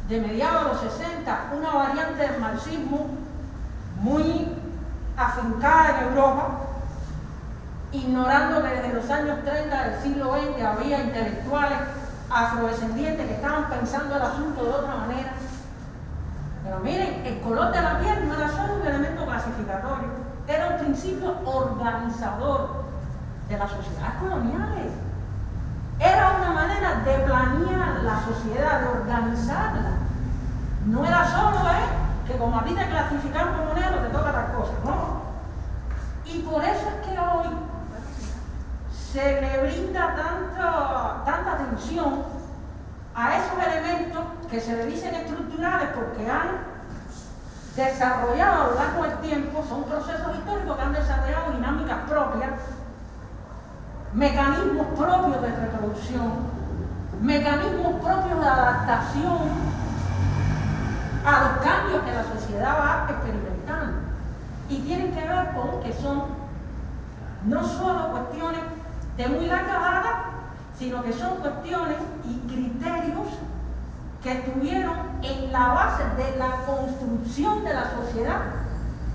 de mediados de los 60, una variante del marxismo muy afincada en Europa, ignorando que desde los años 30 del siglo XX había intelectuales afrodescendientes que estaban pensando el asunto de otra manera. Pero miren, el color de la piel no era solo un elemento clasificatorio, era un principio principio organizador de las sociedades coloniales. Era una manera de planear la sociedad, de organizarla. No era solo, que como a ti te clasificaron como negro, te toca las cosas, no. Y por eso es que hoy se le brinda tanta atención a esos elementos que se le dicen estructurales porque han desarrollado a lo largo del tiempo, son procesos históricos que han desarrollado dinámicas propias, mecanismos propios de reproducción, mecanismos propios de adaptación a los cambios que la sociedad va experimentando. Y tienen que ver con que son no solo cuestiones de muy larga data, sino que son cuestiones y criterios que estuvieron en la base de la construcción de la sociedad,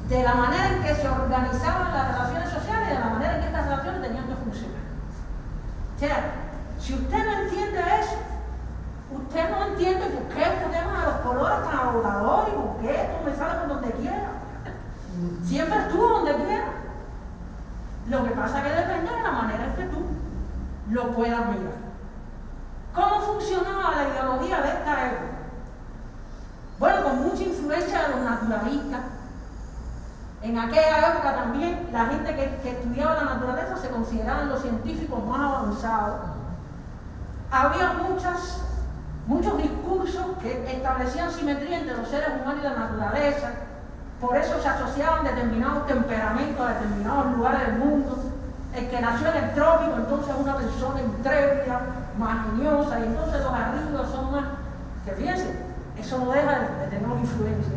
de la manera en que se organizaban las relaciones sociales y de la manera en que estas relaciones tenían que funcionar. O sea, si usted no entiende eso, usted no entiende por qué este tema de los colores tan agotador y por qué esto me sale por donde quiera. Siempre estuvo donde quiera. Lo que pasa es que depende de la manera en que tú lo puedas mirar. ¿Cómo funcionaba la ideología de esta época? Bueno, con mucha influencia de los naturalistas. En aquella época también la gente que estudiaba la naturaleza se consideraban los científicos más avanzados. Había muchos discursos que establecían simetría entre los seres humanos y la naturaleza. Por eso se asociaban determinados temperamentos a determinados lugares del mundo. El que nació en el trópico, entonces es una persona intrépida, más ingeniosa, y entonces los arriba son más... Que fíjense, eso no deja de tener una influencia.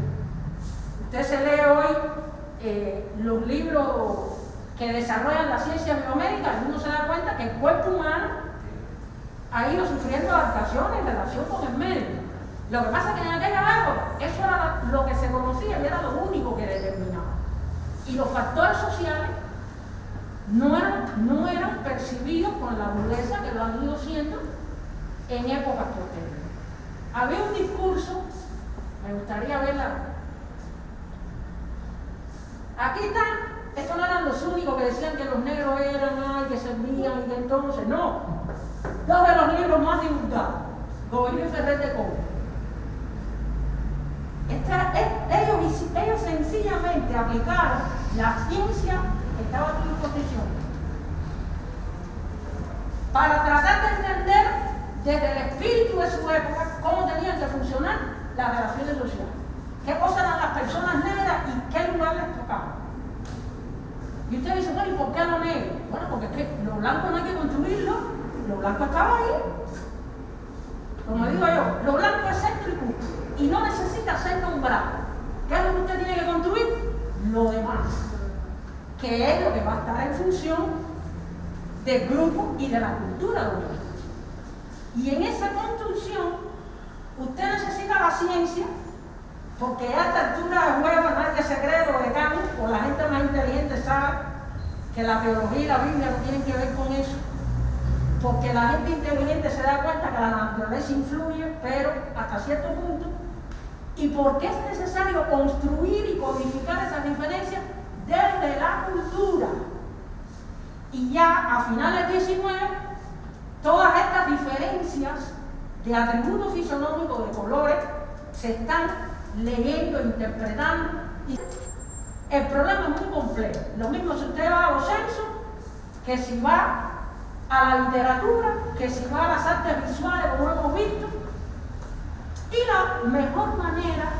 Usted se lee hoy los libros que desarrollan la ciencia biomédica y uno se da cuenta que el cuerpo humano ha ido sufriendo adaptaciones en relación con el medio. Lo que pasa es que en aquella época eso era lo que se conocía y era lo único que determinaba. Y los factores sociales no eran percibidos con la rudeza que lo han ido siendo en épocas posteriores. Había un discurso, me gustaría verla. Aquí están, estos no eran los únicos que decían que los negros eran, que servían y que entonces, no. Dos de los libros más divulgados, Gobernador Ferrer de Cobo. Ellos sencillamente aplicaron la ciencia que estaba a su disposición para tratar de entender desde el espíritu de su época cómo tenían que funcionar las relaciones sociales, qué cosas eran las personas negras y qué lugar les tocaba. Y usted dice, bueno, ¿y por qué lo negro? Bueno, porque es que lo blanco no hay que construirlo, lo blanco estaba ahí. Como digo yo, lo blanco es céntrico y no necesita ser nombrado. ¿Qué es lo que usted tiene que construir? Lo demás, que es lo que va a estar en función del grupo y de la cultura dominante. Y en esa construcción, usted necesita la ciencia, porque a esta altura de juego nadie se cree lo de Kant, o la gente más inteligente sabe que la teología y la Biblia no tienen que ver con eso, porque la gente inteligente se da cuenta que la naturaleza influye, pero hasta cierto punto, y porque es necesario construir y codificar esas diferencias desde la cultura. Y ya a finales del 19, todas estas diferencias de atributos fisionómicos, de colores, se están leyendo, interpretando. Y el problema es muy complejo. Lo mismo si usted va a los censos, que si va a la literatura, que si va a las artes visuales, como hemos visto. Y la mejor manera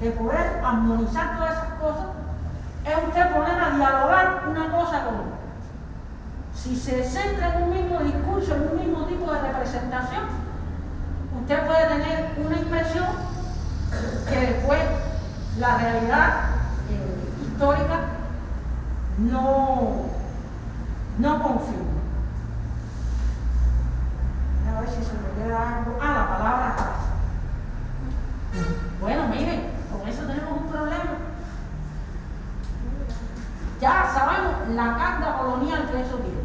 de poder armonizar todas esas cosas es usted poner a dialogar una cosa con otra. Si se centra en un mismo discurso, en un mismo tipo de representación, usted puede tener una impresión que después la realidad histórica no confirma. A ver si se me queda algo. La palabra raza. Bueno, miren, con eso tenemos un problema. Ya sabemos la carga colonial que eso tiene.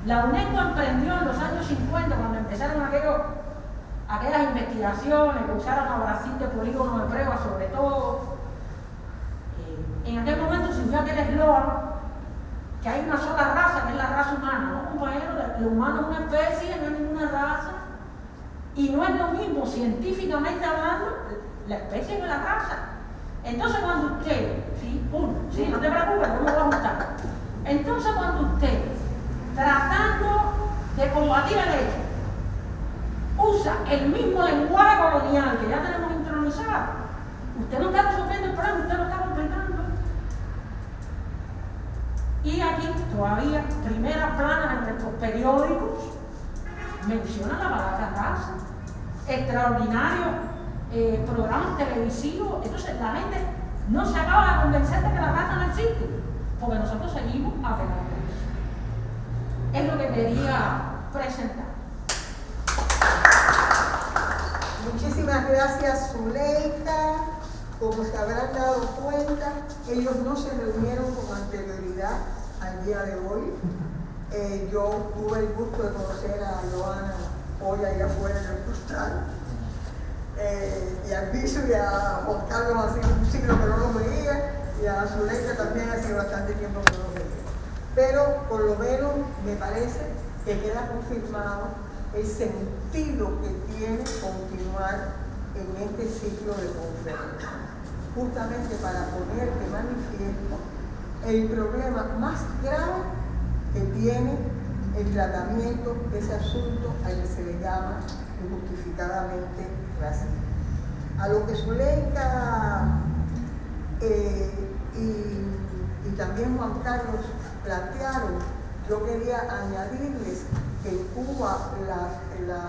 La UNESCO emprendió en los años 50, cuando empezaron aquellas investigaciones que usaron a Brasil de polígono de prueba, sobre todo. En aquel momento surgió aquel eslogan que hay una sola raza, que es la raza humana. No, compañero, el humano es una especie, no es ninguna raza. Y no es lo mismo, científicamente hablando, la especie que la raza. Entonces cuando usted, sí, no te preocupes, no me voy a gustar. Entonces cuando usted, tratando de combatir el hecho, usa el mismo lenguaje colonial que ya tenemos intronizado, usted no está resolviendo el problema, usted lo está complicando. Y aquí todavía, primeras planas en nuestros periódicos mencionan la palabra raza, extraordinarios programas televisivos. Entonces la gente no se acaba de convencer de que la raza no existe, porque nosotros seguimos apelando. Es lo que quería presentar. Muchísimas gracias, Zuleika. Como se habrán dado cuenta, ellos no se reunieron con anterioridad al día de hoy. Yo tuve el gusto de conocer a Joana hoy allá afuera en el Costal, y a Bicho y a Juan Carlos hacía un siglo que no los veía, y a Zuleika también hacía bastante tiempo que no los veía. Pero por lo menos me parece que queda confirmado el sentido que tiene continuar en este ciclo de conferencias, justamente para poner de manifiesto el problema más grave que tiene el tratamiento de ese asunto al que se le llama injustificadamente racismo. A lo que Zuleika y también Juan Carlos plantearon, yo quería añadirles que en Cuba la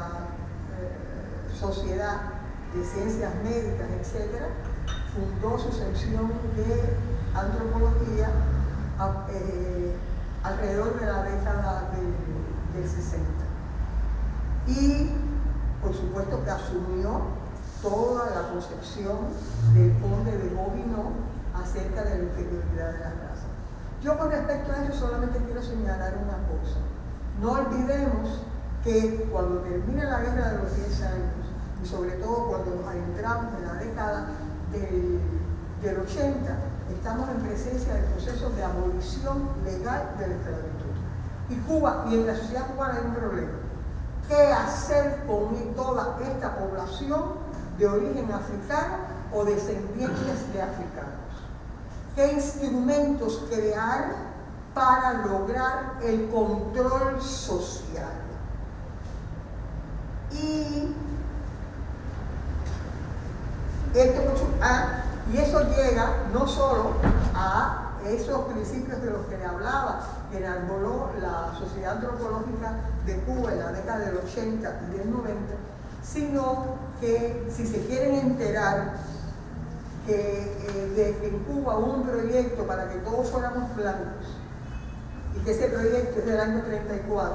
Sociedad de Ciencias Médicas, etc., fundó su sección de antropología alrededor de la década del 60. Y, por supuesto, que asumió toda la concepción del conde de Gobineau acerca de la inferioridad de las razas. Yo, con respecto a eso, solamente quiero señalar una cosa. No olvidemos que cuando termina la guerra de los 10 años, y sobre todo cuando nos adentramos en la década del 80, estamos en presencia del proceso de abolición legal de la esclavitud. Y Cuba, y en la sociedad cubana hay un problema. ¿Qué hacer con toda esta población de origen africano o descendientes de africanos? ¿Qué instrumentos crear para lograr el control social? Y eso llega no solo a esos principios de los que le hablaba, que enarboló la Sociedad Antropológica de Cuba en la década del 80 y del 90, sino que si se quieren enterar de que en Cuba hubo un proyecto para que todos fuéramos blancos, y que ese proyecto es del año 34,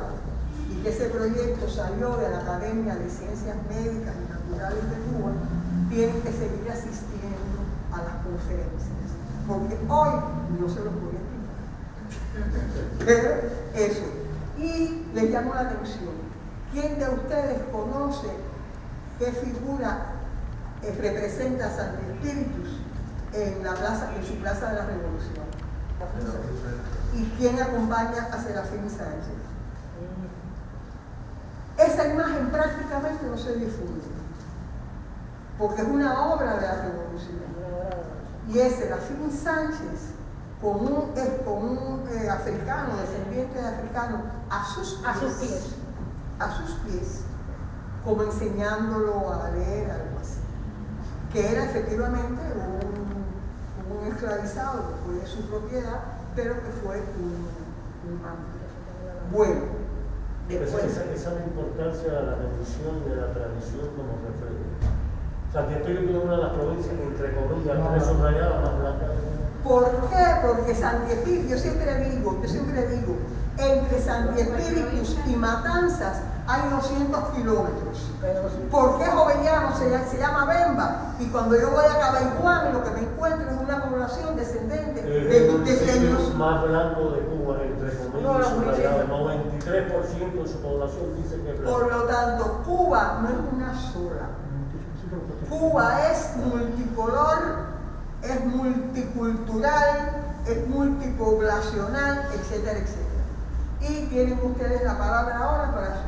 y que ese proyecto salió de la Academia de Ciencias Médicas y Naturales de Cuba, tienen que seguir asistiendo a las conferencias, porque hoy no se los voy a explicar. Pero eso. Y les llamo la atención, ¿quién de ustedes conoce qué figura representa a Santi Espíritus en su plaza de la Revolución? ¿Y quién acompaña a Serafín Sánchez? Esa imagen prácticamente no se difunde, porque es una obra de la Revolución. Y es Serafín Sánchez con un africano, descendiente de africano, a sus pies, como enseñándolo a leer, algo así. Que era efectivamente un esclavizado, que fue de su propiedad, pero que fue un amante. Bueno, después. Esa es la importancia de la revisión de la tradición como referente. Santi Espíritus es una de las provincias, entre comillas, tres subrayadas más blancas. ¿Por qué? Porque Santi Espíritus, yo siempre digo, entre Santi Espíritus y Matanzas hay 200 kilómetros. ¿Por qué Jovellanos se llama Bemba? Y cuando yo voy a Cabaiguán, lo que me encuentro es una población descendente de los más blancos de Cuba, entre comillas, subrayado. El 93% de su población dice que es blanco. Por lo tanto, Cuba no es una sola. Cuba es multicolor, es multicultural. multicultural, es multipoblacional, etcétera, etcétera. Y tienen ustedes la palabra ahora para